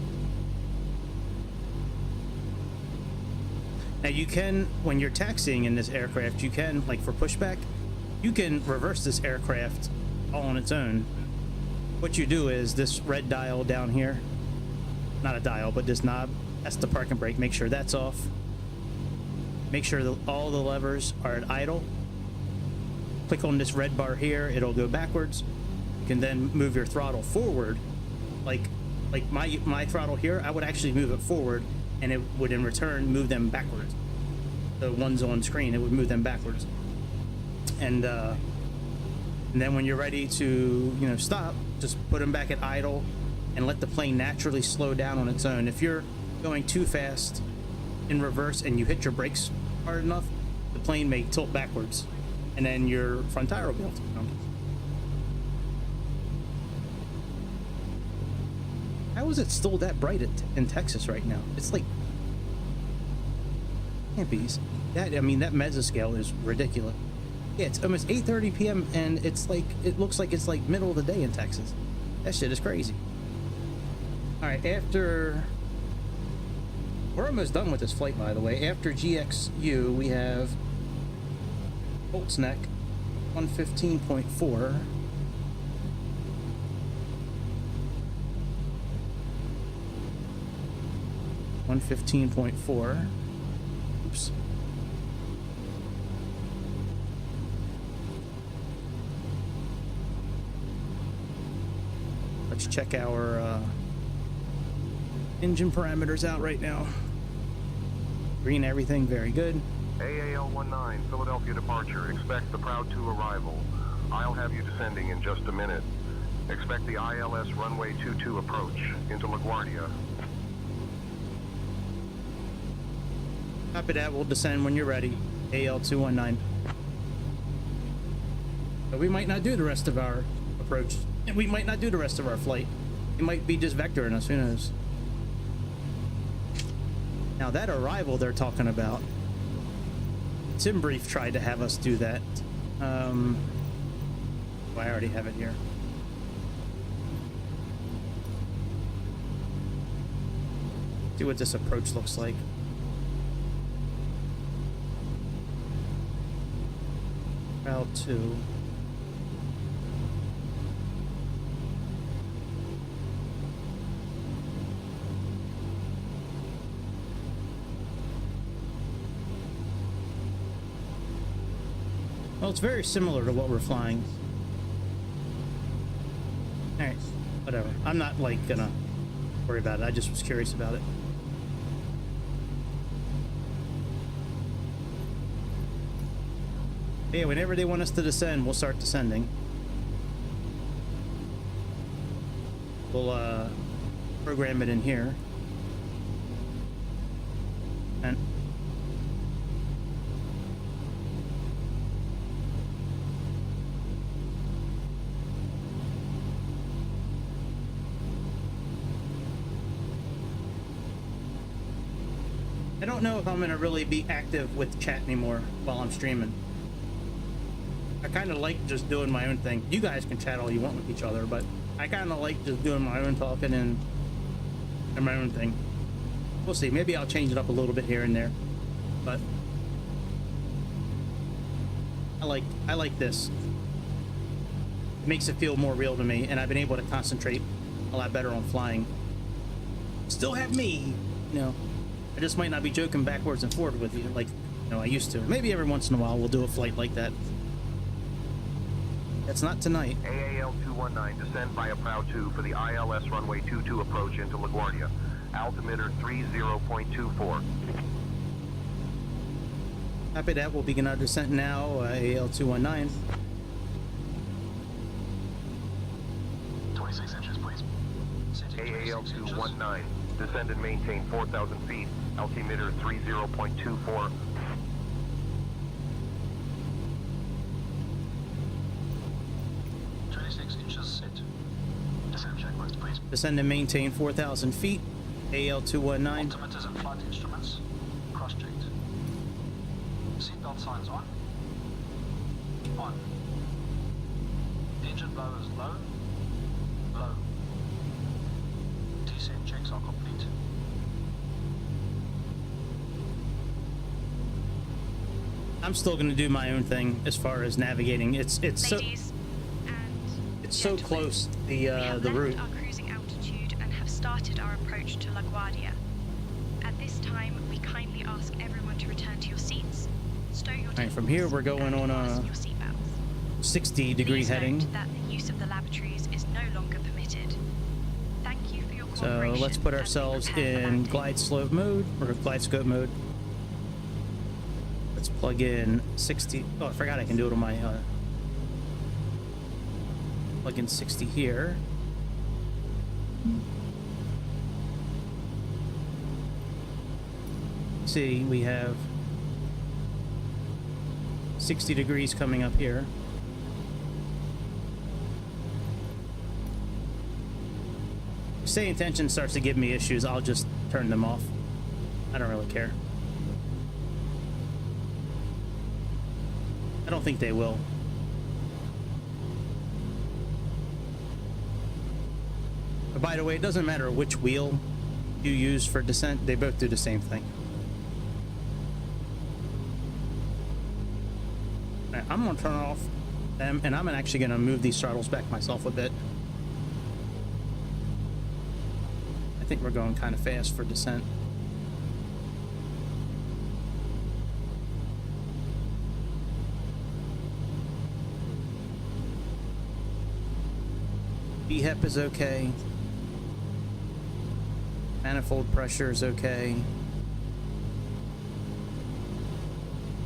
Now you can, when you're taxiing in this aircraft, you can, like for pushback, you can reverse this aircraft all on its own. What you do is this red dial down here, not a dial, but this knob, that's the park and brake. Make sure that's off. Make sure that all the levers are at idle. Click on this red bar here, it'll go backwards. You can then move your throttle forward. Like my throttle here, I would actually move it forward, and it would in return move them backwards. The ones on screen, it would move them backwards. And then when you're ready to, stop, just put them back at idle and let the plane naturally slow down on its own. If you're going too fast in reverse and you hit your brakes hard enough, the plane may tilt backwards, and then your front tire will be able to come. How is it still that bright in Texas right now? It's like, can't be that. I mean, that mesoscale is ridiculous. Yeah, it's almost 8:30 p.m. and it's like, it looks like it's like middle of the day in Texas. That shit is crazy. All right, we're almost done with this flight, by the way. After GXU, we have Colts Neck 115.4. Oops. Let's check our engine parameters out right now. Green everything, very good. AAL-19, Philadelphia departure. Expect the Proud 2 arrival. I'll have you descending in just a minute. Expect the ILS runway 22 approach into LaGuardia. Copy that, we'll descend when you're ready. AL219. But we might not do the rest of our approach. And we might not do the rest of our flight. It might be just vectoring us, who knows? Now that arrival they're talking about, Tim Brief tried to have us do that. Well, I already have it here. See what this approach looks like. Route 2. Well, it's very similar to what we're flying. Alright, whatever. I'm not, like, gonna worry about it. I just was curious about it. Yeah, whenever they want us to descend, we'll start descending. We'll, program it in here. And I don't know if I'm gonna really be active with chat anymore while I'm streaming. I kind of like just doing my own thing. You guys can chat all you want with each other, but I kind of like just doing my own talking and my own thing. We'll see. Maybe I'll change it up a little bit here and there, but I like this. It makes it feel more real to me, and I've been able to concentrate a lot better on flying. Still have me, you know. I just might not be joking backwards and forward with you like, you know, I used to. Maybe every once in a while we'll do a flight like that. That's not tonight. AAL 219, descend via Prow 2 for the ILS runway 22 approach into LaGuardia. Altimeter 30.24. Copy that. We'll begin our descent now. AAL 219. 26 inches, please. AAL 219, descend and maintain 4,000 feet. Altimeter 30.24. Descend and maintain 4,000 feet. AL 219. Altimeters and flight instruments cross-checked. Seatbelt signs on. On. Engine blowers low. Low. Descent checks are complete. I'm still going to do my own thing as far as navigating. It's so close, the route. Our cruising altitude and have started our approach to LaGuardia. At this time, we kindly ask everyone to return to your seats, stow your All right, from here we're going on a 60-degree heading. That the use of the lavatories is no longer permitted. Thank you for your So cooperation. let's put ourselves in glide slope mode or glide scope mode. Let's plug in 60. Oh, I forgot I can do it on my plug in 60 here. See, we have 60 degrees coming up here. If Sayintentions starts to give me issues, I'll just turn them off. I don't really care. I don't think they will. But by the way, it doesn't matter which wheel you use for descent, they both do the same thing. All right, I'm gonna turn off them, and I'm actually gonna move these throttles back myself a bit. I think we're going kind of fast for descent. BHEP is okay. Manifold pressure is okay.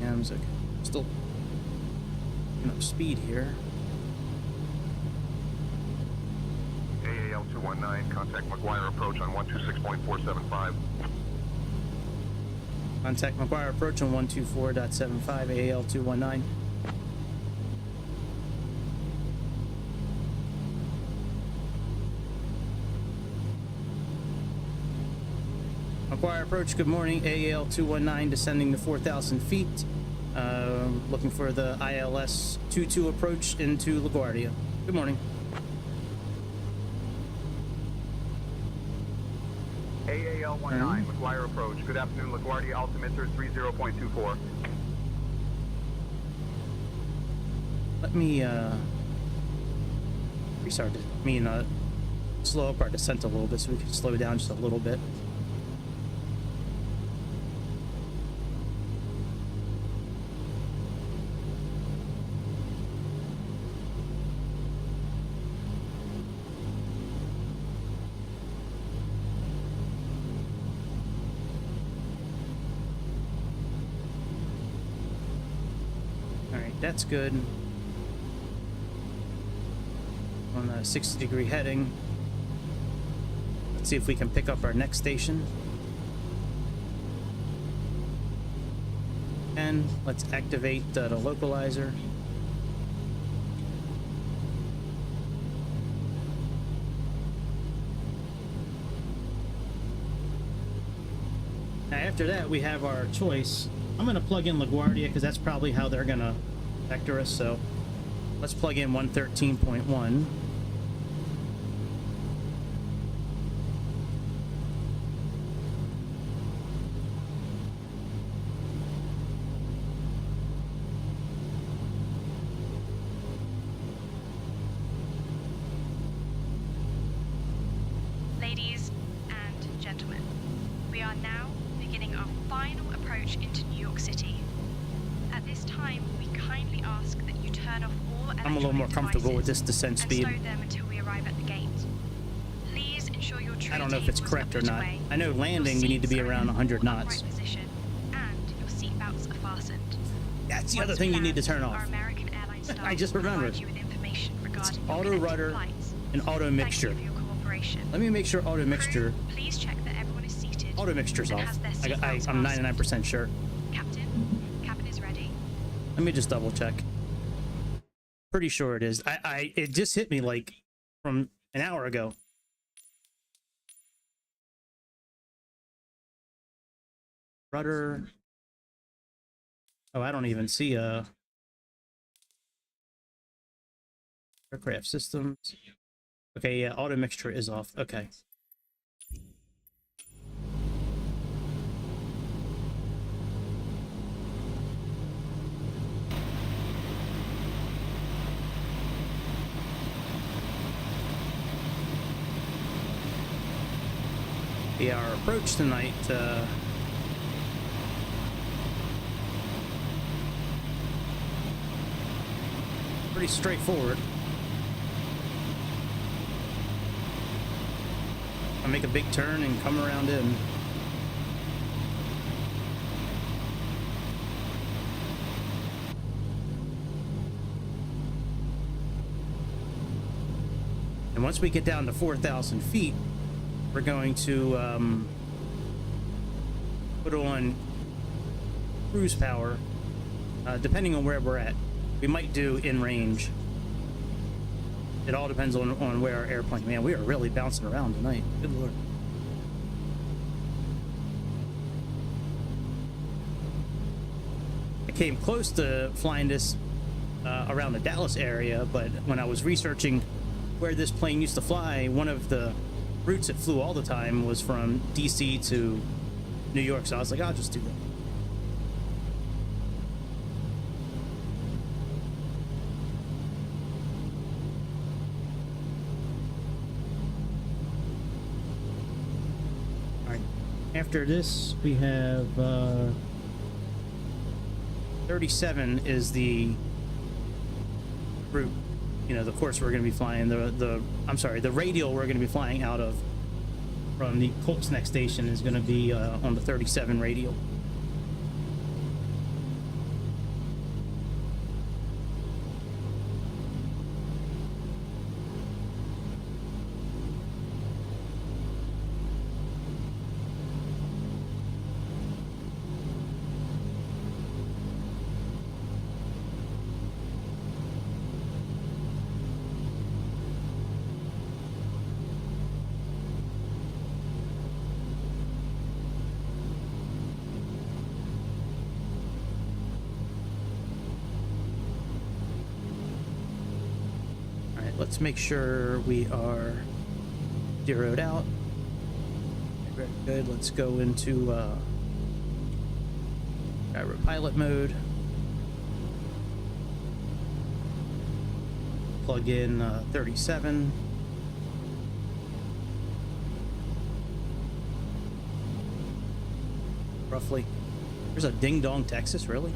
M's okay. Still enough speed here. AAL 219, contact McGuire approach on 126.475. Contact McGuire approach on 124.75 AAL 219. McGuire approach, good morning. AAL 219 descending to 4,000 feet. Looking for the ILS 22 approach into LaGuardia. Good morning. AAL 19, McGuire approach. Good afternoon, LaGuardia, altimeter 30.24. Let me restart it. I mean, slow up our descent a little bit so we can slow down just a little bit. That's good. On a 60-degree heading. Let's see if we can pick up our next station. And let's activate the localizer. Now after that we have our choice. I'm going to plug in LaGuardia because that's probably how they're going to vector us. So let's plug in 113.1. Ladies and gentlemen, we are now beginning our final approach into New York City. At this time, we kindly ask that you turn off all I'm a little more comfortable with this descent speed. and slow them until we arrive at the gate. Please ensure your tray I don't know if it's tables correct are or put not. away. I know landing Your we need to be seats are around in 100 full knots. upright position, and your seatbelts are fastened. That's the Once other thing we you need to land, turn our off. American Airlines staff I just will remembered. provide you with information regarding your Auto connecting rudder flights. and auto Thank mixture. you for your cooperation. Let me make sure auto mixture. Crew, please check that everyone is seated. Auto mixture's and off. has their I'm seatbelts 99% sure. fastened. Captain, cabin is ready. Let me just double check. Pretty sure it is. It just hit me like from an hour ago. Rudder. Oh, I don't even see aircraft systems. Okay, yeah, auto mixture is off. Okay. Yeah, our approach tonight, pretty straightforward. I make a big turn and come around in. And once we get down to 4,000 feet, we're going to put on cruise power, depending on where we're at. We might do in range. It all depends on where our airplane. Man, we are really bouncing around tonight. Good lord. I came close to flying this around the Dallas area, but when I was researching where this plane used to fly, one of the routes it flew all the time was from DC to New York, so I was like, I'll just do that. All right, after this we have 37 is the route. You know, the course we're going to be flying, the radial we're going to be flying out of from the Colts next station is going to be on the 37 radial. Let's make sure we are zeroed out. Very good. Let's go into gyro pilot mode. Plug in 37. Roughly. There's a Ding Dong, Texas, really?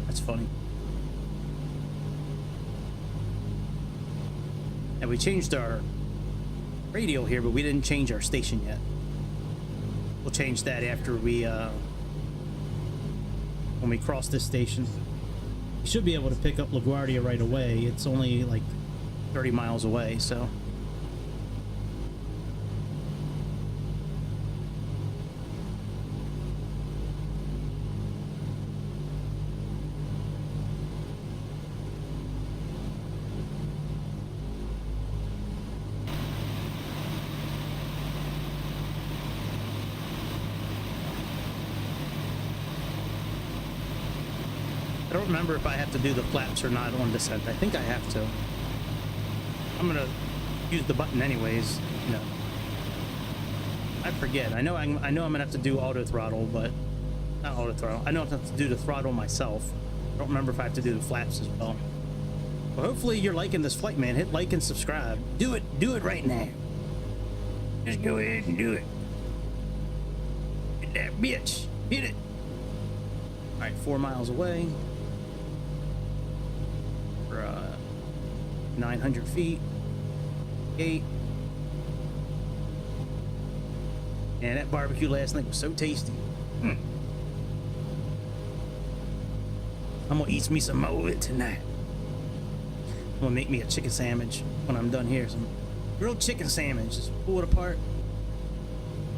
That's funny. And we changed our radial here, but we didn't change our station yet. We'll change that after we when we cross this station. You should be able to pick up LaGuardia right away. It's only like 30 miles away, so. I don't remember if I have to do the flaps or not on descent. I think I have to. I'm gonna use the button anyways, you know. I forget. I know I'm gonna have to do auto throttle, but not auto throttle. I know I have to do the throttle myself. I don't remember if I have to do the flaps as well. Well, hopefully you're liking this flight, man. Hit like and subscribe. Do it right now. Just go ahead and do it. Hit that bitch. Hit it. All right, 4 miles away. For 900 feet. Gate. And that barbecue last night was so tasty. I'm gonna eat me some more of it tonight. I'm gonna make me a chicken sandwich when I'm done here. Some grilled chicken sandwich. Just pull it apart.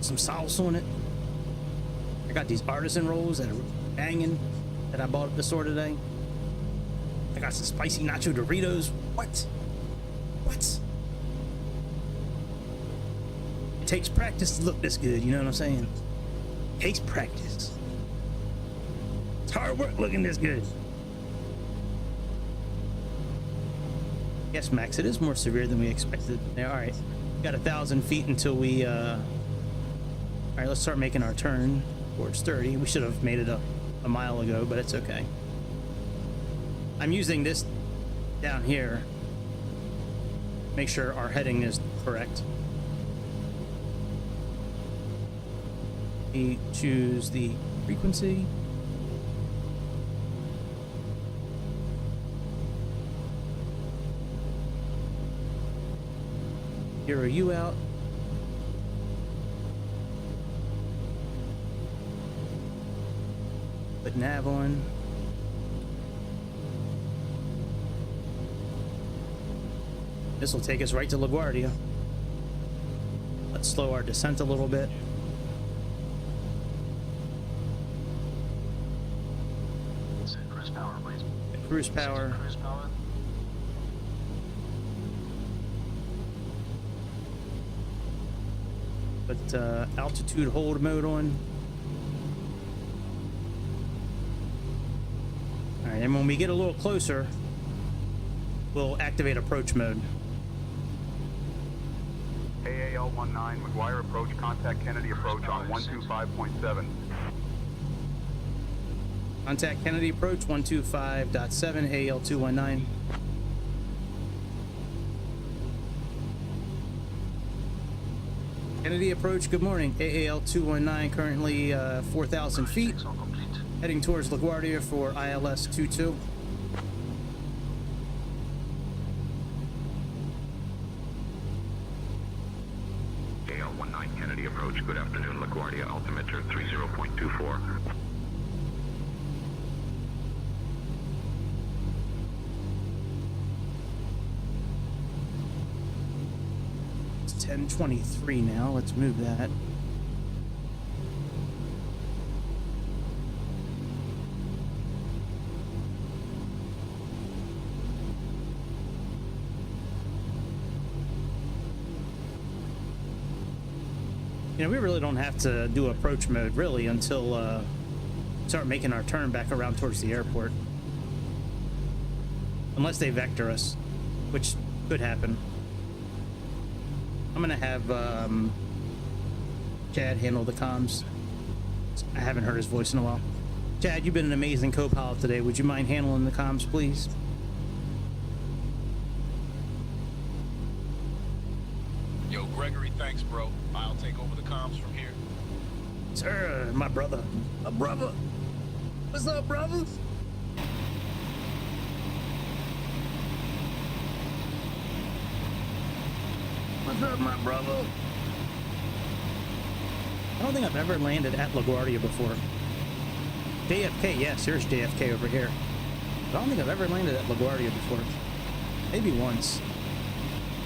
Some sauce on it. I got these artisan rolls that are banging that I bought at the store today. I got some spicy nacho Doritos. What? It takes practice to look this good, you know what I'm saying? It takes practice. It's hard work looking this good. Yes, Max, it is more severe than we expected. Yeah, all right, got 1,000 feet until we all right, let's start making our turn towards 30. We should have made it a mile ago, but it's okay. I'm using this down here. Make sure our heading is correct. We choose the frequency. Zero U out. Put nav on. This will take us right to LaGuardia. Let's slow our descent a little bit. Set cruise power, please. Cruise power. Cruise power. Put altitude hold mode on. All right, and when we get a little closer, we'll activate approach mode. AAL-19, McGuire approach, contact Kennedy approach on 125.7. Contact Kennedy approach 125.7 AL219. Kennedy approach, good morning. AAL219 currently 4,000 feet. All complete. Heading towards LaGuardia for ILS 22. AL-19 Kennedy approach, good afternoon, LaGuardia, altimeter 30.24. It's 10:23 now. Let's move that. You know, we really don't have to do approach mode really until start making our turn back around towards the airport. Unless they vector us, which could happen. I'm gonna have Chad handle the comms. I haven't heard his voice in a while. Chad, you've been an amazing co-pilot today. Would you mind handling the comms, please? Yo, Gregory, thanks, bro. I'll take over the comms from here. Sir, my brother. My brother. What's up, brother? What's up, my brother? I don't think I've ever landed at LaGuardia before. JFK, yes, here's JFK over here. I don't think I've ever landed at LaGuardia before. Maybe once.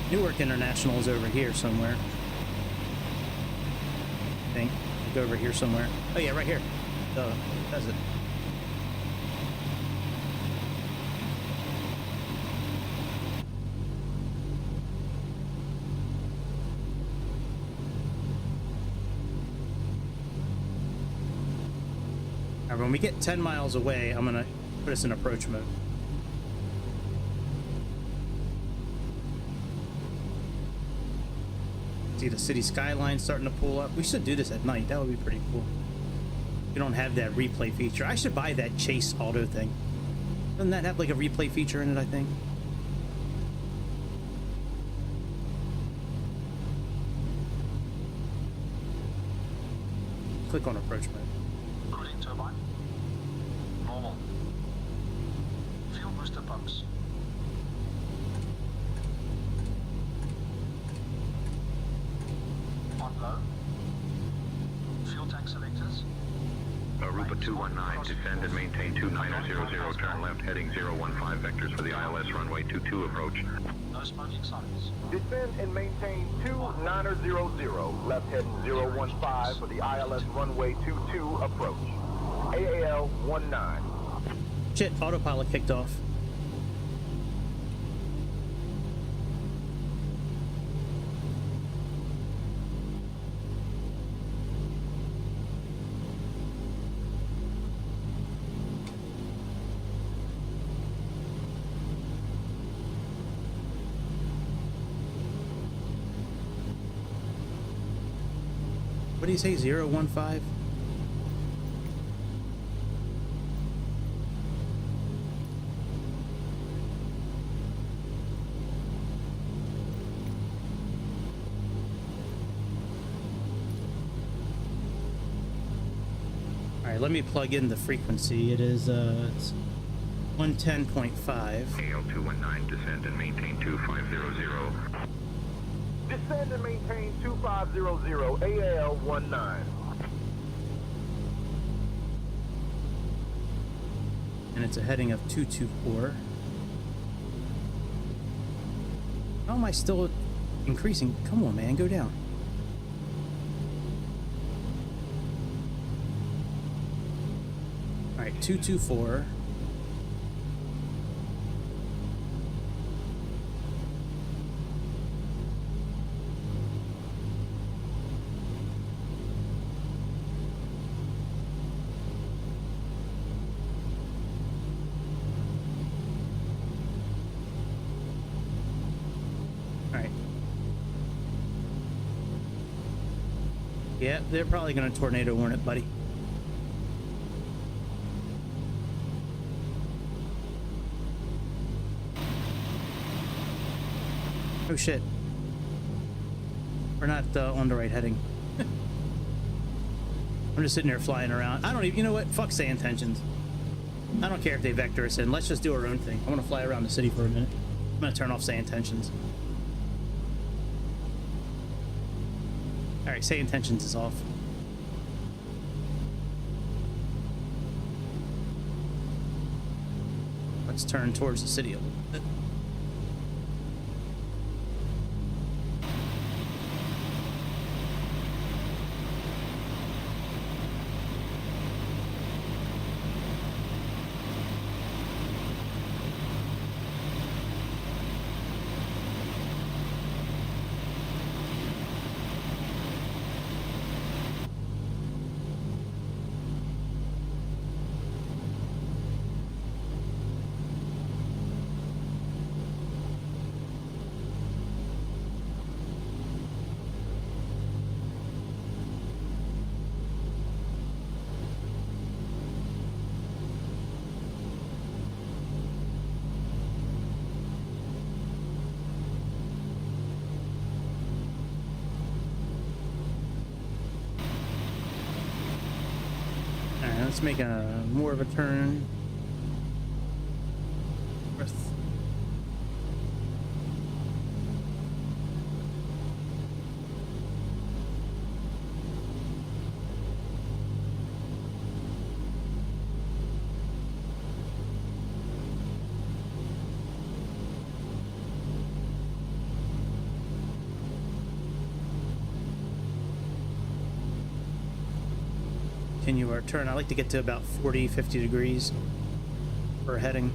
Newark International is over here somewhere. I think. Like over here somewhere. Oh yeah, right here. That's it. Alright, when we get 10 miles away, I'm gonna put us in approach mode. See the city skyline starting to pull up. We should do this at night. That would be pretty cool. You don't have that replay feature. I should buy that chase auto thing. Doesn't that have like a replay feature in it, I think? Click on approach mode. Cooling turbine. Normal. Fuel booster pumps. On low. Fuel tank selectors. Aruba 219, descend and maintain 2900, turn left heading 015 vectors for the ILS runway 22 approach. No smoking signs. Descend and maintain 2900, left heading 015 for the ILS runway 22 approach. AAL 19. Shit, autopilot kicked off. What do you say, 015? Alright, let me plug in the frequency. It is it's 110.5. AL219, descend and maintain 2500. Descend and maintain 2500, AL19. And it's a heading of 224. How am I still increasing? Come on, man, go down. Alright, 224. Yeah, they're probably going to tornado warn it, buddy. Oh shit. We're not on the right heading. I'm just sitting there flying around. I don't even, you know what? Fuck say intentions. I don't care if they vector us in. Let's just do our own thing. I want to fly around the city for a minute. I'm going to turn off say intentions. Alright, say intentions is off. Let's turn towards the city a little bit. Let's make a more of a turn. North. continue our turn. I like to get to about 40, 50 degrees per heading.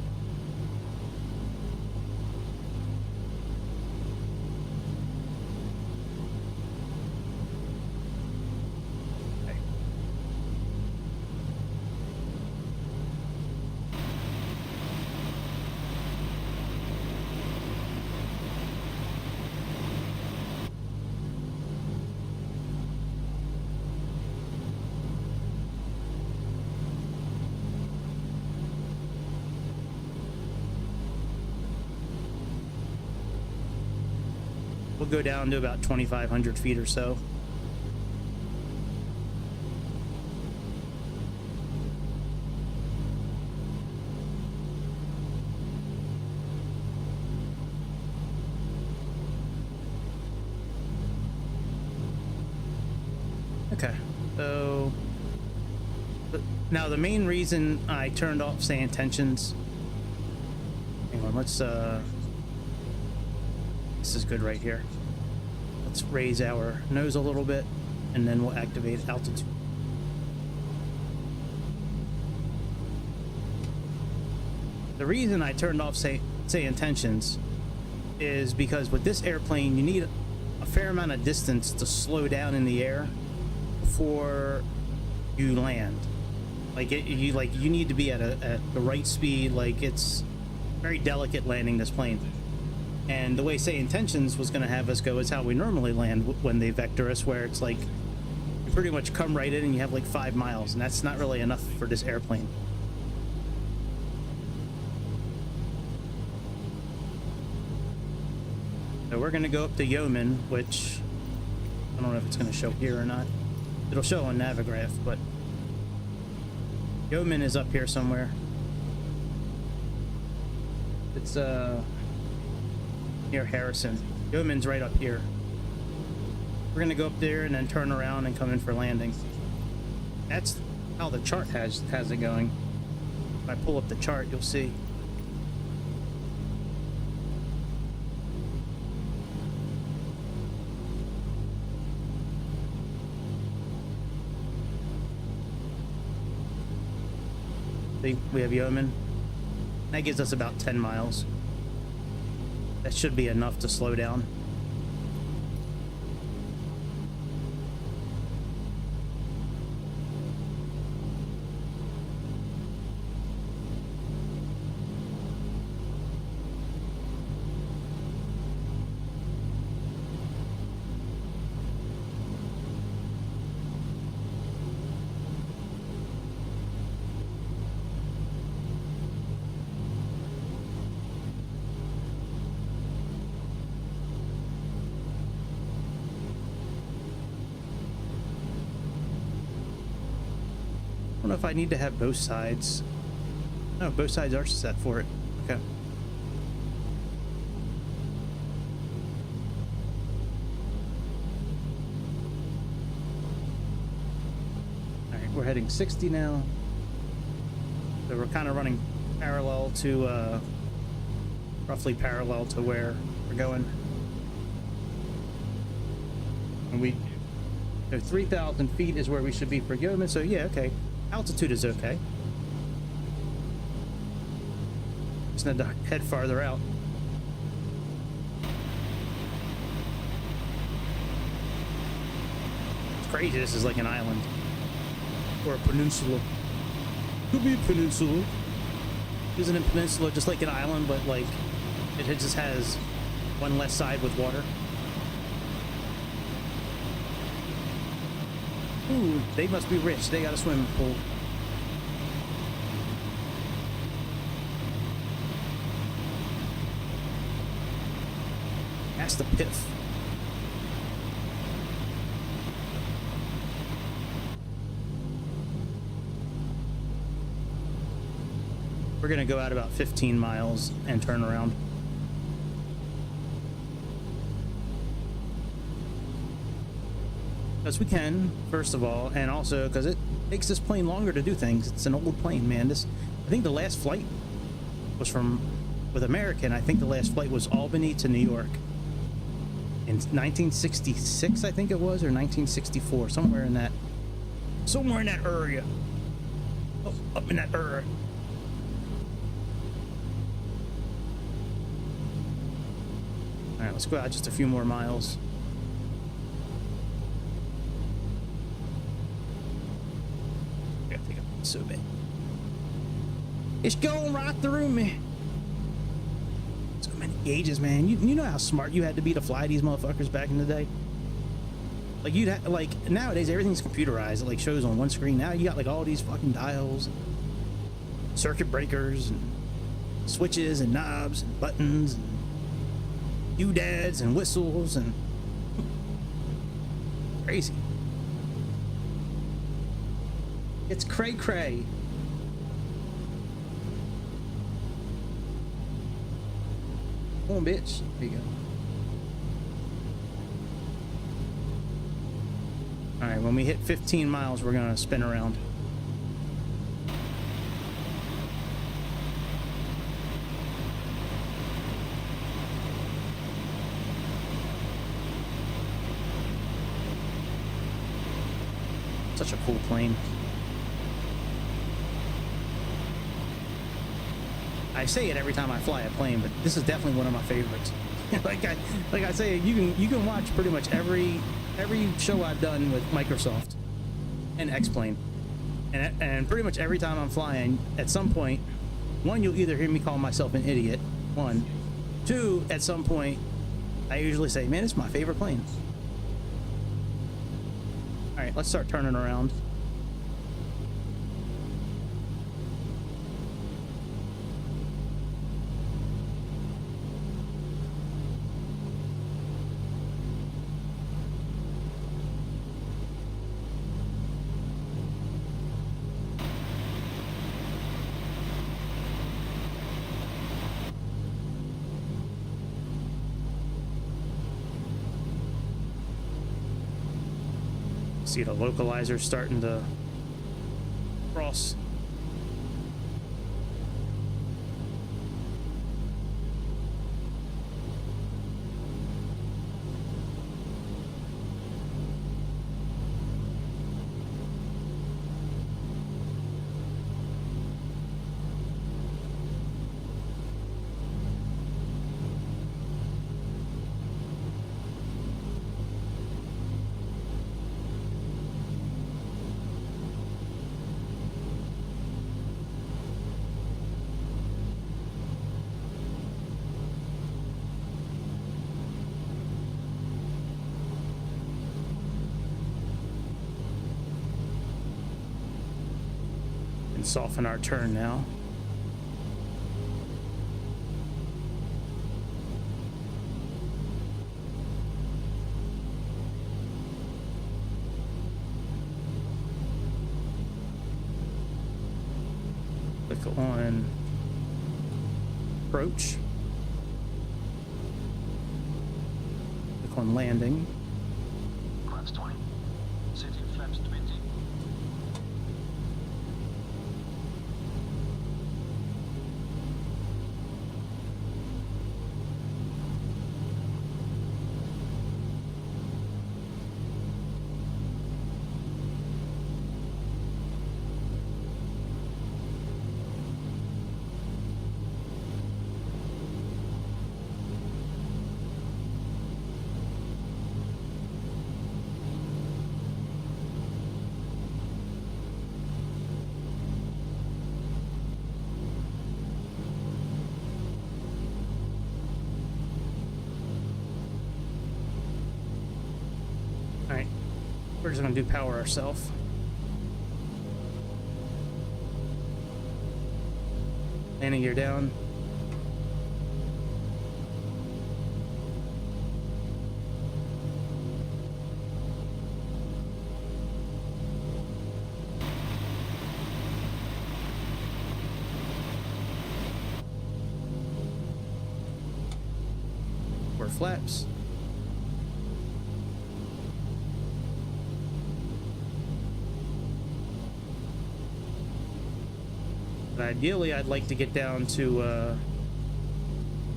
We'll go down to about 2,500 feet or so. Okay, so now the main reason I turned off Sayintentions. Hang on, let's this is good right here. Let's raise our nose a little bit and then we'll activate altitude. The reason I turned off Sayintentions is because with this airplane you need a fair amount of distance to slow down in the air before you land. Like you need to be at the right speed. Like it's very delicate landing this plane. And the way Sayintentions was going to have us go is how we normally land when they vector us, where it's like you pretty much come right in and you have like 5 miles, and that's not really enough for this airplane. So we're going to go up to Yeoman, which I don't know if it's going to show here or not. It'll show on Navigraph, but Yeoman is up here somewhere. It's near Harrison. Yeoman's right up here. We're gonna go up there and then turn around and come in for landing. That's how the chart has it going. If I pull up the chart, you'll see. See, we have Yeoman. That gives us about 10 miles. That should be enough to slow down. I don't know if I need to have both sides. No, both sides are set for it. Okay. Alright, we're heading 60 now. So we're kind of running parallel to, roughly parallel to where we're going. And so 3,000 feet is where we should be for Yeoman, so yeah, okay. Altitude is okay. Just need to head farther out. It's crazy, this is like an island. Or a peninsula. Could be a peninsula. Isn't a peninsula just like an island, but like it just has one less side with water? Ooh, they must be rich. They got a swimming pool. That's the piff. We're gonna go out about 15 miles and turn around. Because we can, first of all, and also because it takes this plane longer to do things. It's an old plane, man. I think the last flight was with American, I think the last flight was Albany to New York. In 1966, I think it was, or 1964, somewhere in that Somewhere in that area. Oh, up in that area. All right, let's go out just a few more miles. I think I'm so bad. It's going right through me. So many gauges, man. You know how smart you had to be to fly these motherfuckers back in the day? Like like nowadays everything's computerized. It like shows on one screen. Now you got like all these fucking dials, and circuit breakers, and switches, and knobs, and buttons, and doodads, and whistles, and crazy. It's cray cray. Come on, bitch. There you go. All right, when we hit 15 miles, we're gonna spin around. Such a cool plane. I say it every time I fly a plane, but this is definitely one of my favorites. like I say, you can watch pretty much every show I've done with Microsoft and X-Plane, and pretty much every time I'm flying, at some point, one, you'll either hear me call myself an idiot, one, two, at some point, I usually say, man, it's my favorite plane. All right, let's start turning around. See the localizer starting to cross. Soften our turn now. Click on approach. Click on landing. Flaps 20. Setting flaps 20. We're just gonna do power ourselves. Landing gear down. We're flaps. Ideally, I'd like to get down to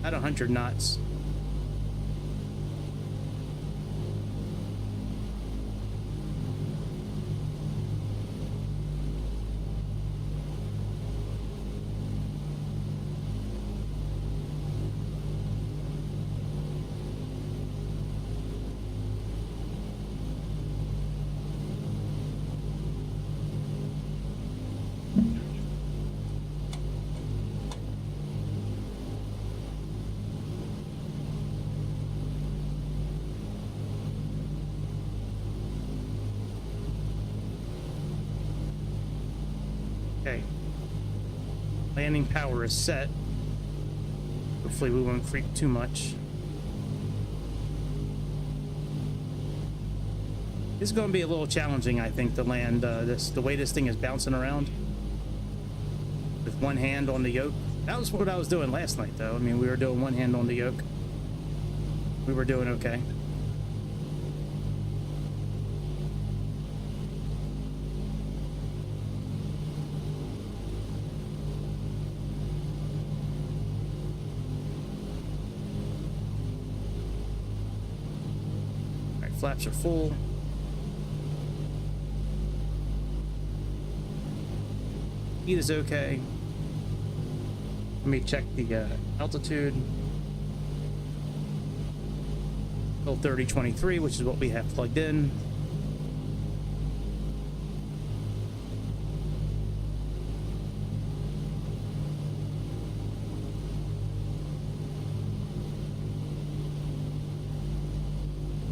at 100 knots. Okay. Landing power is set. Hopefully we won't creep too much. This is going to be a little challenging, I think, to land the way this thing is bouncing around with one hand on the yoke. That was what I was doing last night, though. I mean, we were doing one hand on the yoke. We were doing okay. All right, flaps are full. Speed is okay. Let me check the altitude. Still 3023, which is what we have plugged in.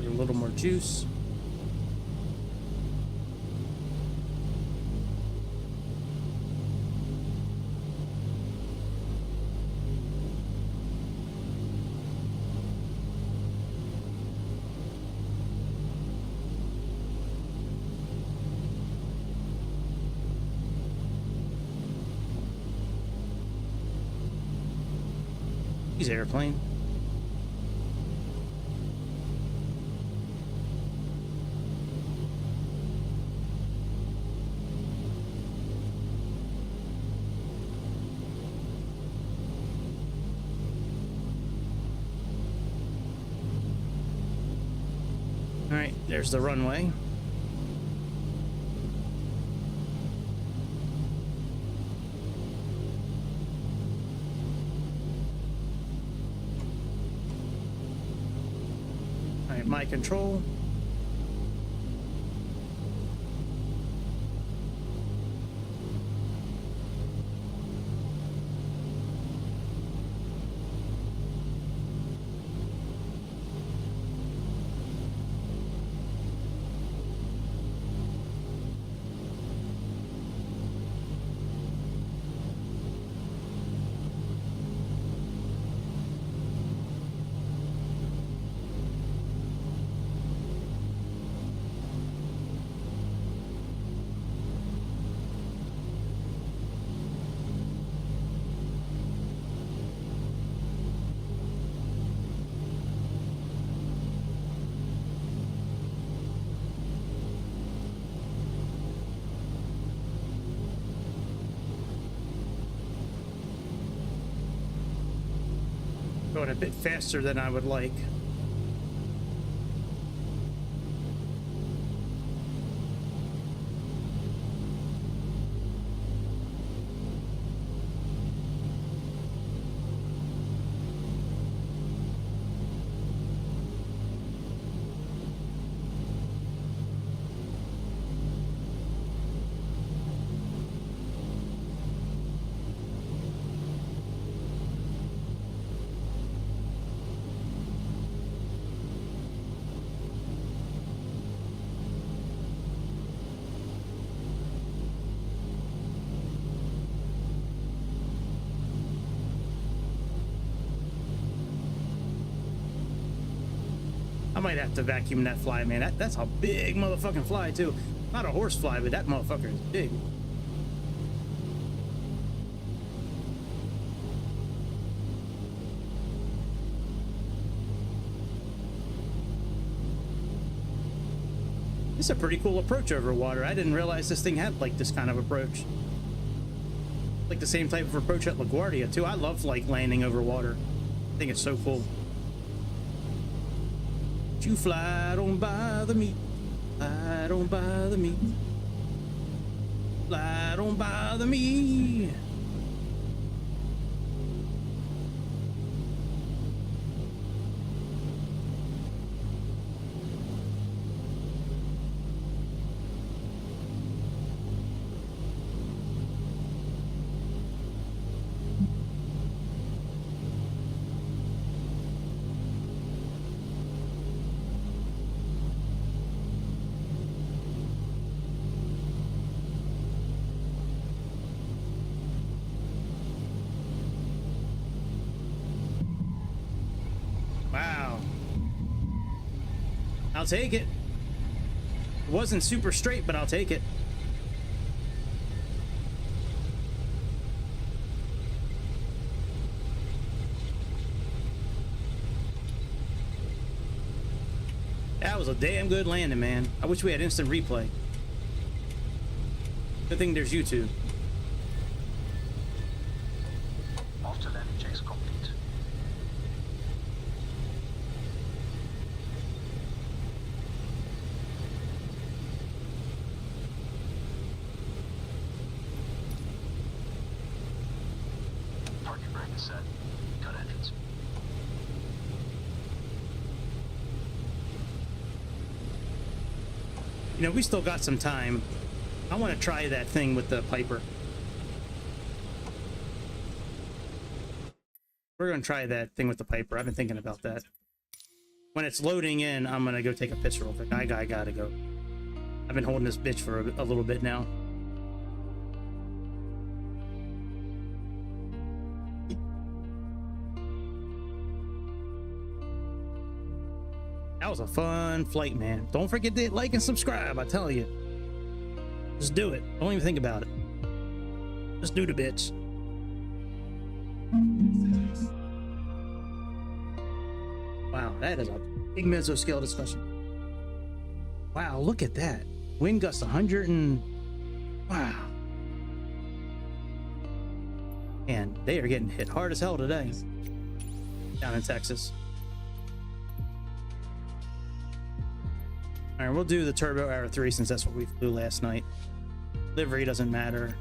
Get a little more juice. Airplane. All right, there's the runway. My control. Going a bit faster than I would like. I might have to vacuum that fly, man. That's a big motherfucking fly, too. Not a horse fly, but that motherfucker is big. It's a pretty cool approach over water. I didn't realize this thing had like this kind of approach. Like the same type of approach at LaGuardia, too. I love like landing over water. I think it's so cool. You fly, don't bother me. Fly, don't bother me. Fly, don't bother me. I'll take it. It wasn't super straight, but I'll take it. That was a damn good landing, man. I wish we had instant replay. Good thing there's YouTube. After landing checks complete. Parking brake is set. Cut engines. You know, we still got some time. I want to try that thing with the Piper. We're going to try that thing with the Piper. I've been thinking about that. When it's loading in, I'm going to go take a piss real quick. I gotta go. I've been holding this bitch for a little bit now. That was a fun flight, man. Don't forget to like and subscribe, I tell you. Just do it. Don't even think about it. Just do the bitch. Wow, that is a big mesoscale discussion. Wow, look at that. Wind gust 100 and... Wow. And they are getting hit hard as hell today. Down in Texas. All right, we'll do the Turbo Arrow 3 since that's what we flew last night. Livery doesn't matter.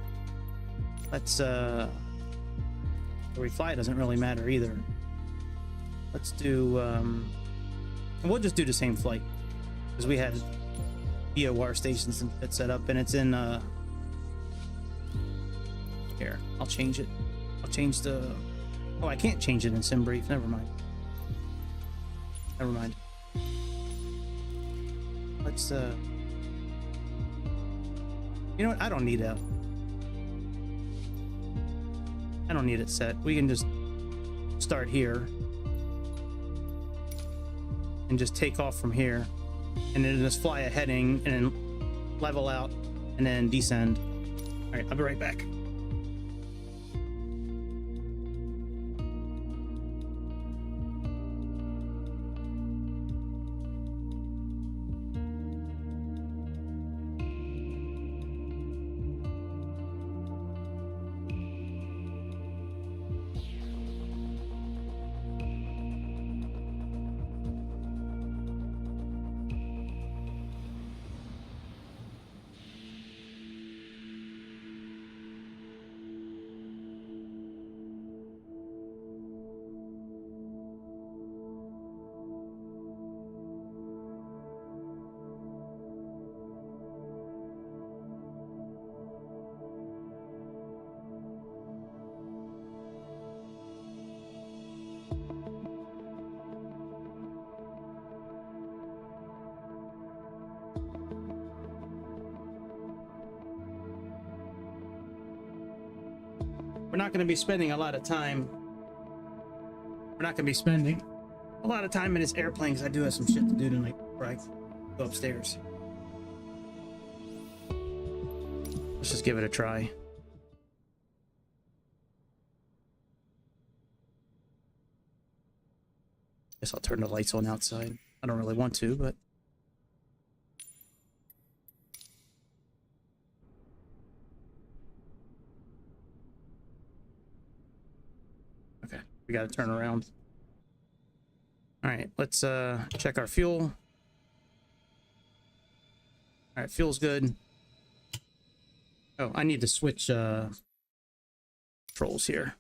Let's where we fly doesn't really matter either. Let's do we'll just do the same flight because we had VOR stations that set up, and it's in here. I'll change it. I'll change the... Oh, I can't change it in SimBrief. Never mind. Never mind. Let's you know what, I don't need it set. We can just start here and just take off from here and then just fly a heading and then level out and then descend. All right, I'll be right back. We're not going to be spending a lot of time. We're not going to be spending a lot of time in this airplane because I do have some shit to do tonight before I go upstairs. Let's just give it a try. Guess I'll turn the lights on outside. I don't really want to, but... Okay, we gotta turn around. All right, let's check our fuel. All right, fuel's good. Oh, I need to switch controls here.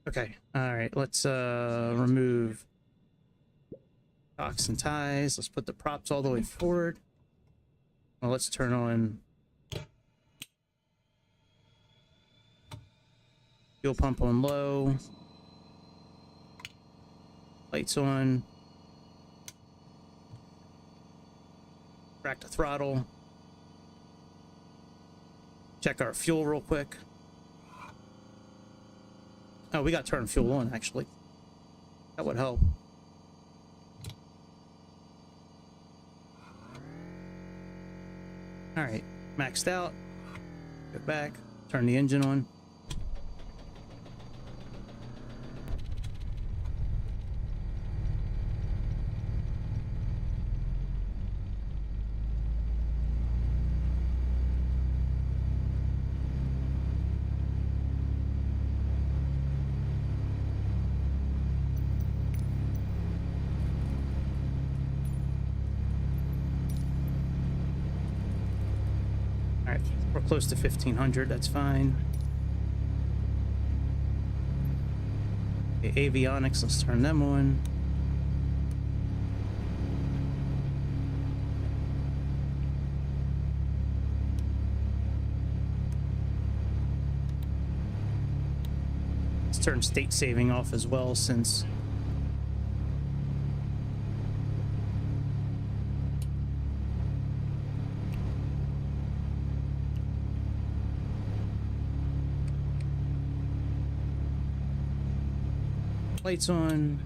Okay, all right, let's remove shocks and ties. Let's put the props all the way forward. Well, let's turn on fuel pump on low. Lights on. Crack the throttle. Check our fuel real quick. Oh, we got to turn fuel on, actually. That would help. All right, maxed out. Go back, turn the engine on. Alright, we're close to 1500, that's fine. Okay, avionics, let's turn them on. Let's turn state saving off as well, since lights on.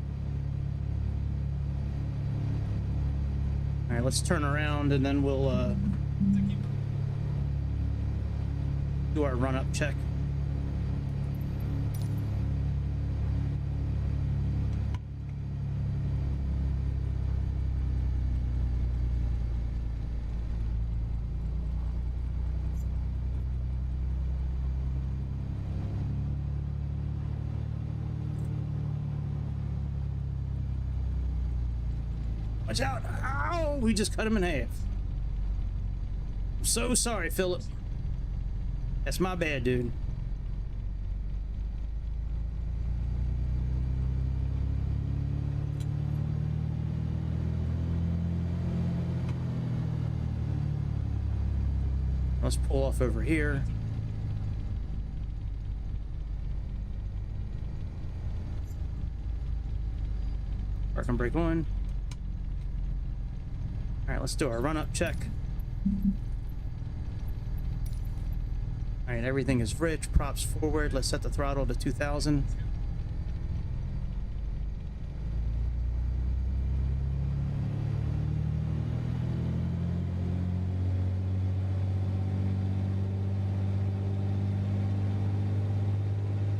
All right, let's turn around and then we'll do our run-up check. Watch out! Ow! We just cut him in half. I'm so sorry, Philip. That's my bad, dude. Let's pull off over here. Parking brake on. All right, let's do our run-up check. All right, everything is rich. Props forward. Let's set the throttle to 2000.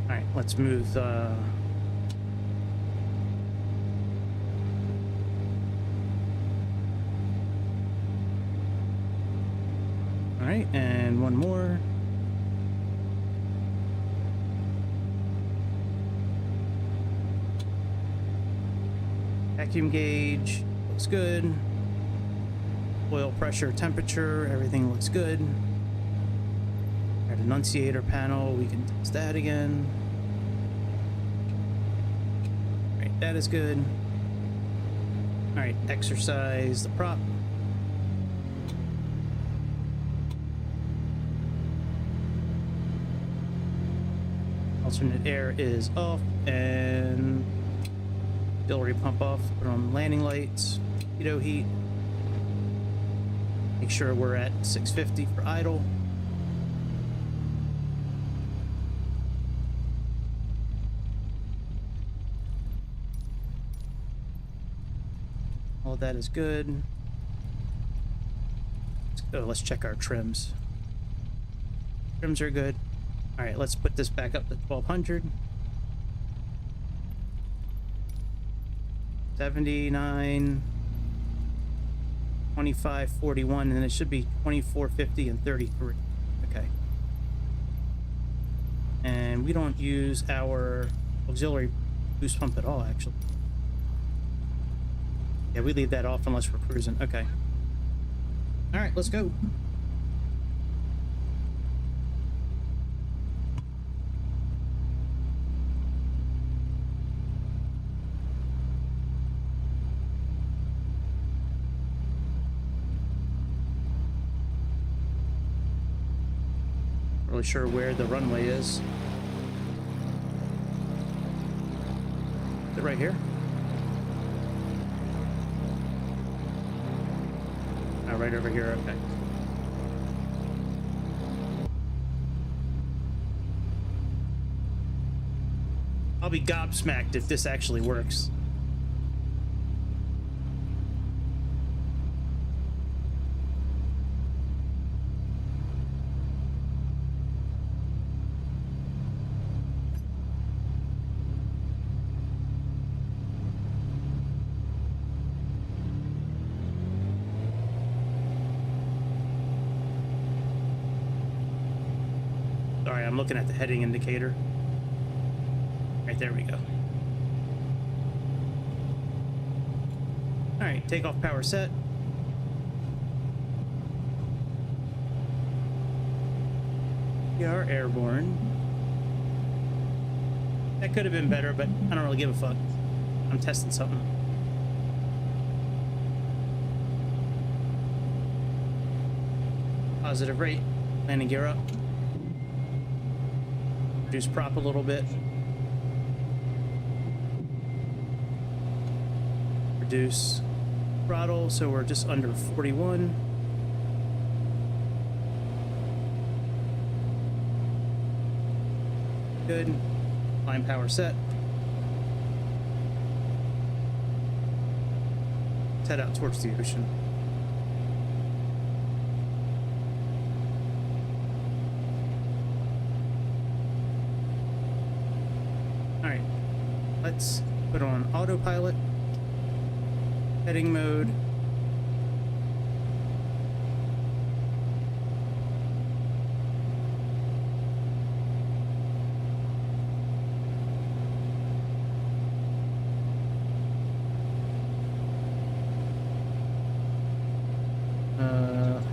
All right, let's move. All right, and one more. Vacuum gauge looks good. Oil pressure, temperature, everything looks good. Our annunciator panel, we can test that again. All right, that is good. All right, exercise the prop. Alternate air is off, and auxiliary pump off. Put on landing lights, pitot heat. Make sure we're at 650 for idle. All that is good. Let's check our trims. Trims are good. All right, let's put this back up to 1200. 79, 25, 41, and it should be 24, 50, and 33. Okay. And we don't use our auxiliary boost pump at all, actually. Yeah, we leave that off unless we're cruising. Okay. All right, let's go. Really sure where the runway is. Is it right here? Oh, right over here, okay. I'll be gobsmacked if this actually works. Sorry, I'm looking at the heading indicator. Right, there we go. All right, takeoff power set. We are airborne. That could have been better, but I don't really give a fuck. I'm testing something. Positive rate. Landing gear up. Reduce prop a little bit. Reduce throttle, so we're just under 41. Good. Climb power set. Let's head out towards the ocean. Alright. Let's put on autopilot. Heading mode.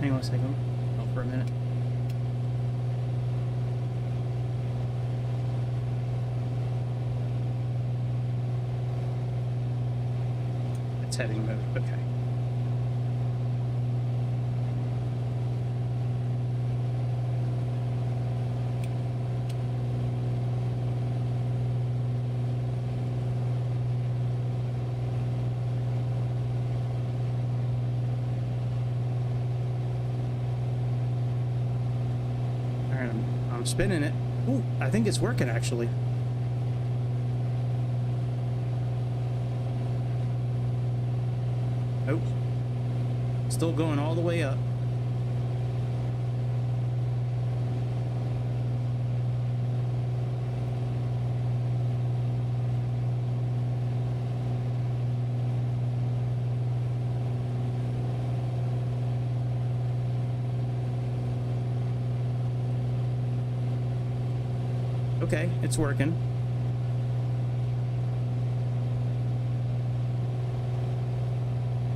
Hang on a second. Oh, for a minute. It's heading mode. Okay. I'm spinning it. Ooh, I think it's working actually. Nope. Still going all the way up. Okay, it's working.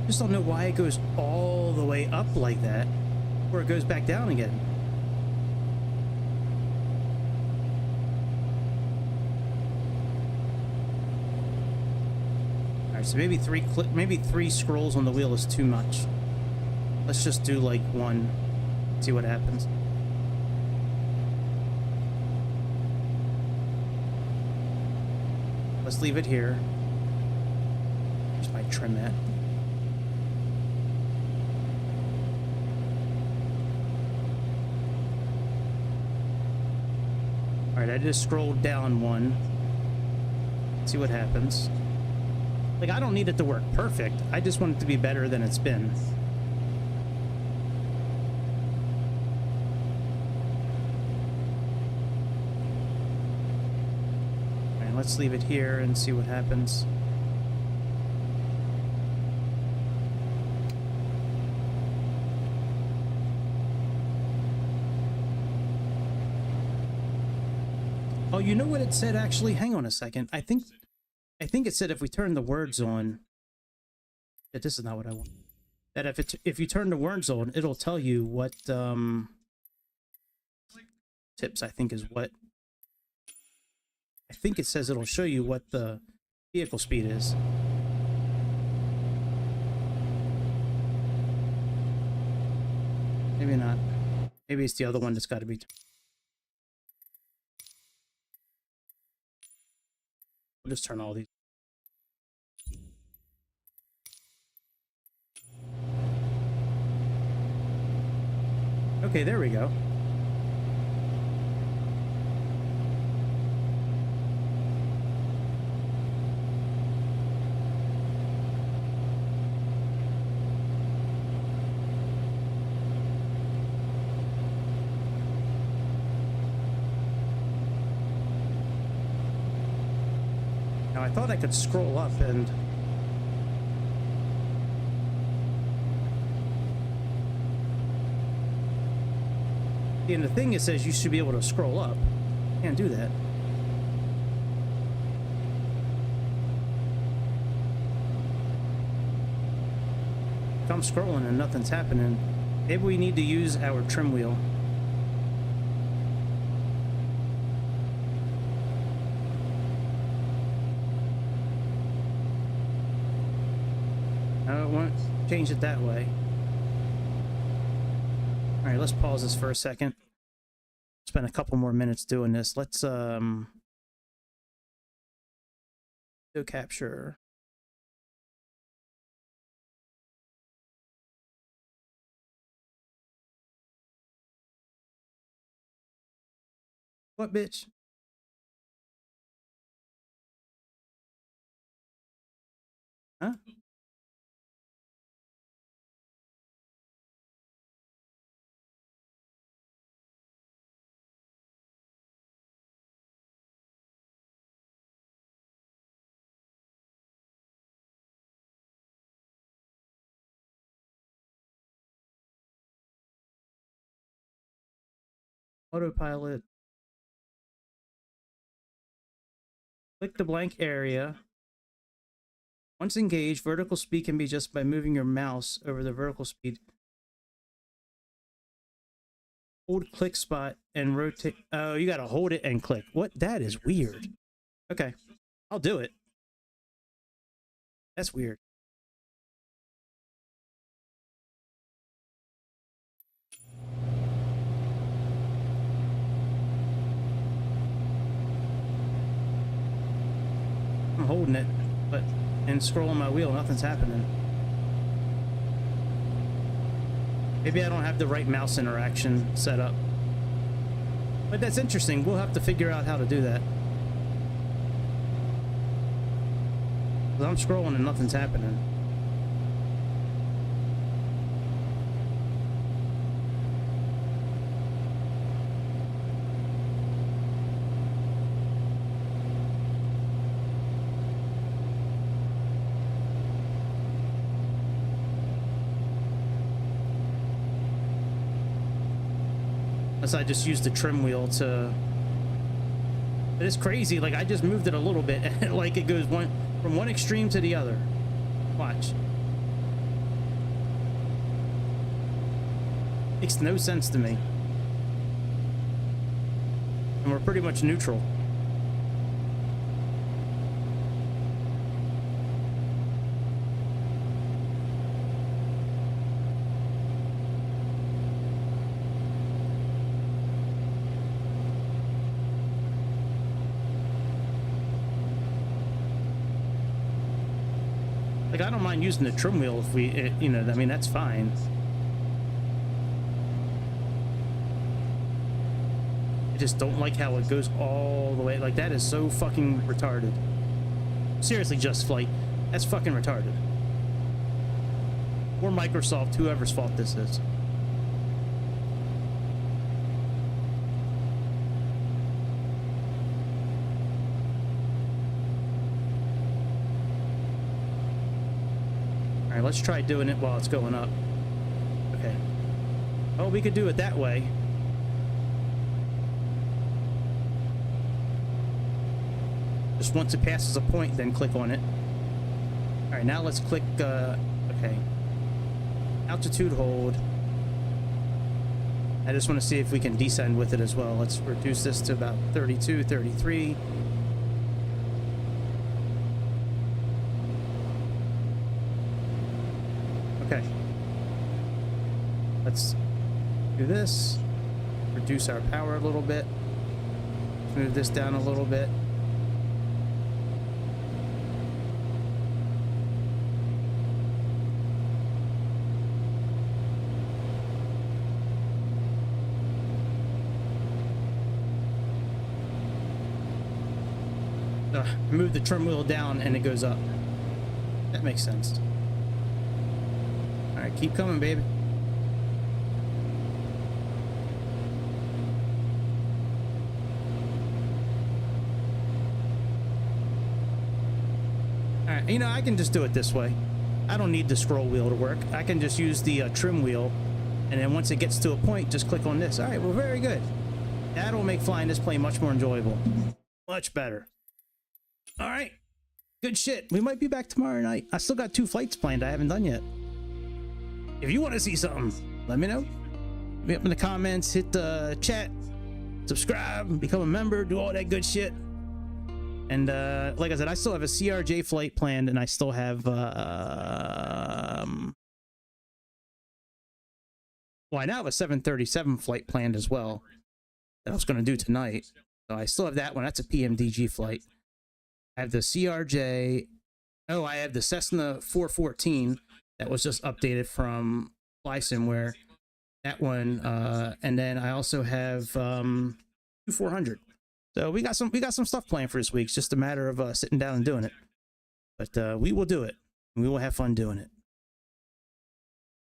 Just don't know why it goes all the way up like that, or it goes back down again. All right, so maybe three scrolls on the wheel is too much. Let's just do like one, see what happens. Let's leave it here. Here's my trim mat. Alright, I just scrolled down one. See what happens. Like, I don't need it to work perfect. I just want it to be better than it's been. Let's leave it here and see what happens. Oh, you know what it said actually? Hang on a second. I think it said if we turn the words on, that this is not what I want. That if you turn the words on, it'll tell you what tips, I think is what. I think it says it'll show you what the vehicle speed is. Maybe not. Maybe it's the other one that's got to be. I'll just turn all these. Okay, there we go. Now I thought I could scroll up and and the thing it says you should be able to scroll up. Can't do that. If I'm scrolling and nothing's happening, maybe we need to use our trim wheel. I don't want to change it that way. All right, let's pause this for a second. Spend a couple more minutes doing this. Let's video capture. What, bitch? Huh? Autopilot. Click the blank area. Once engaged, vertical speed can be adjusted by moving your mouse over the vertical speed. Hold click spot and rotate. Oh, you gotta hold it and click. What? That is weird. Okay, I'll do it. That's weird. I'm holding it, but and scrolling my wheel, nothing's happening. Maybe I don't have the right mouse interaction set up. But that's interesting. We'll have to figure out how to do that. 'Cause I'm scrolling and nothing's happening. I just used the trim wheel to. It's crazy. Like I just moved it a little bit, and like it goes from one extreme to the other. Watch. Makes no sense to me. And we're pretty much neutral. Like, I don't mind using the trim wheel if we, you know, I mean, that's fine. I just don't like how it goes all the way. Like, that is so fucking retarded. Seriously, Just Flight. That's fucking retarded. Or Microsoft, whoever's fault this is. Alright, let's try doing it while it's going up. Okay. Oh, we could do it that way. Just once it passes a point, then click on it. Alright, now let's click, okay. Altitude hold. I just want to see if we can descend with it as well. Let's reduce this to about 32, 33. Okay. Let's do this. Reduce our power a little bit. Move this down a little bit. Move the trim wheel down and it goes up. That makes sense. All right, keep coming, baby. All right, you know, I can just do it this way. I don't need the scroll wheel to work. I can just use the trim wheel, and then once it gets to a point, just click on this. All right, well, very good. That'll make flying this plane much more enjoyable. Much better. All right. Good shit. We might be back tomorrow night. I still got 2 flights planned I haven't done yet. If you want to see something, let me know. Hit me up in the comments, hit the chat, subscribe, become a member, do all that good shit. And like I said, I still have a CRJ flight planned, and I still have well, I now have a 737 flight planned as well that I was going to do tonight. So I still have that one. That's a PMDG flight. I have the CRJ. Oh, I have the Cessna 414 that was just updated from FlySimware. That one, and then I also have 2400. So we got some stuff planned for this week. It's just a matter of sitting down and doing it. But we will do it. We will have fun doing it.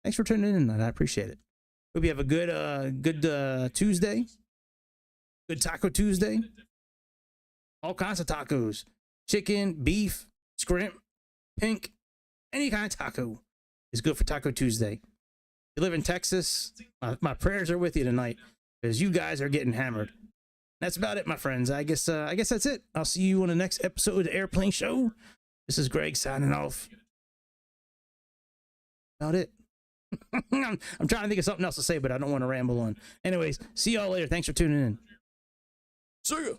Thanks for tuning in tonight. I appreciate it. Hope you have a good Tuesday. Good Taco Tuesday. All kinds of tacos. Chicken, beef, scrimp, pink, any kind of taco is good for Taco Tuesday. You live in Texas, my prayers are with you tonight because you guys are getting hammered. That's about it, my friends. I guess that's it. I'll see you on the next episode of the Airplane Show. This is Greg signing off. About it. I'm trying to think of something else to say, but I don't want to ramble on. Anyways, see y'all later. Thanks for tuning in. See ya.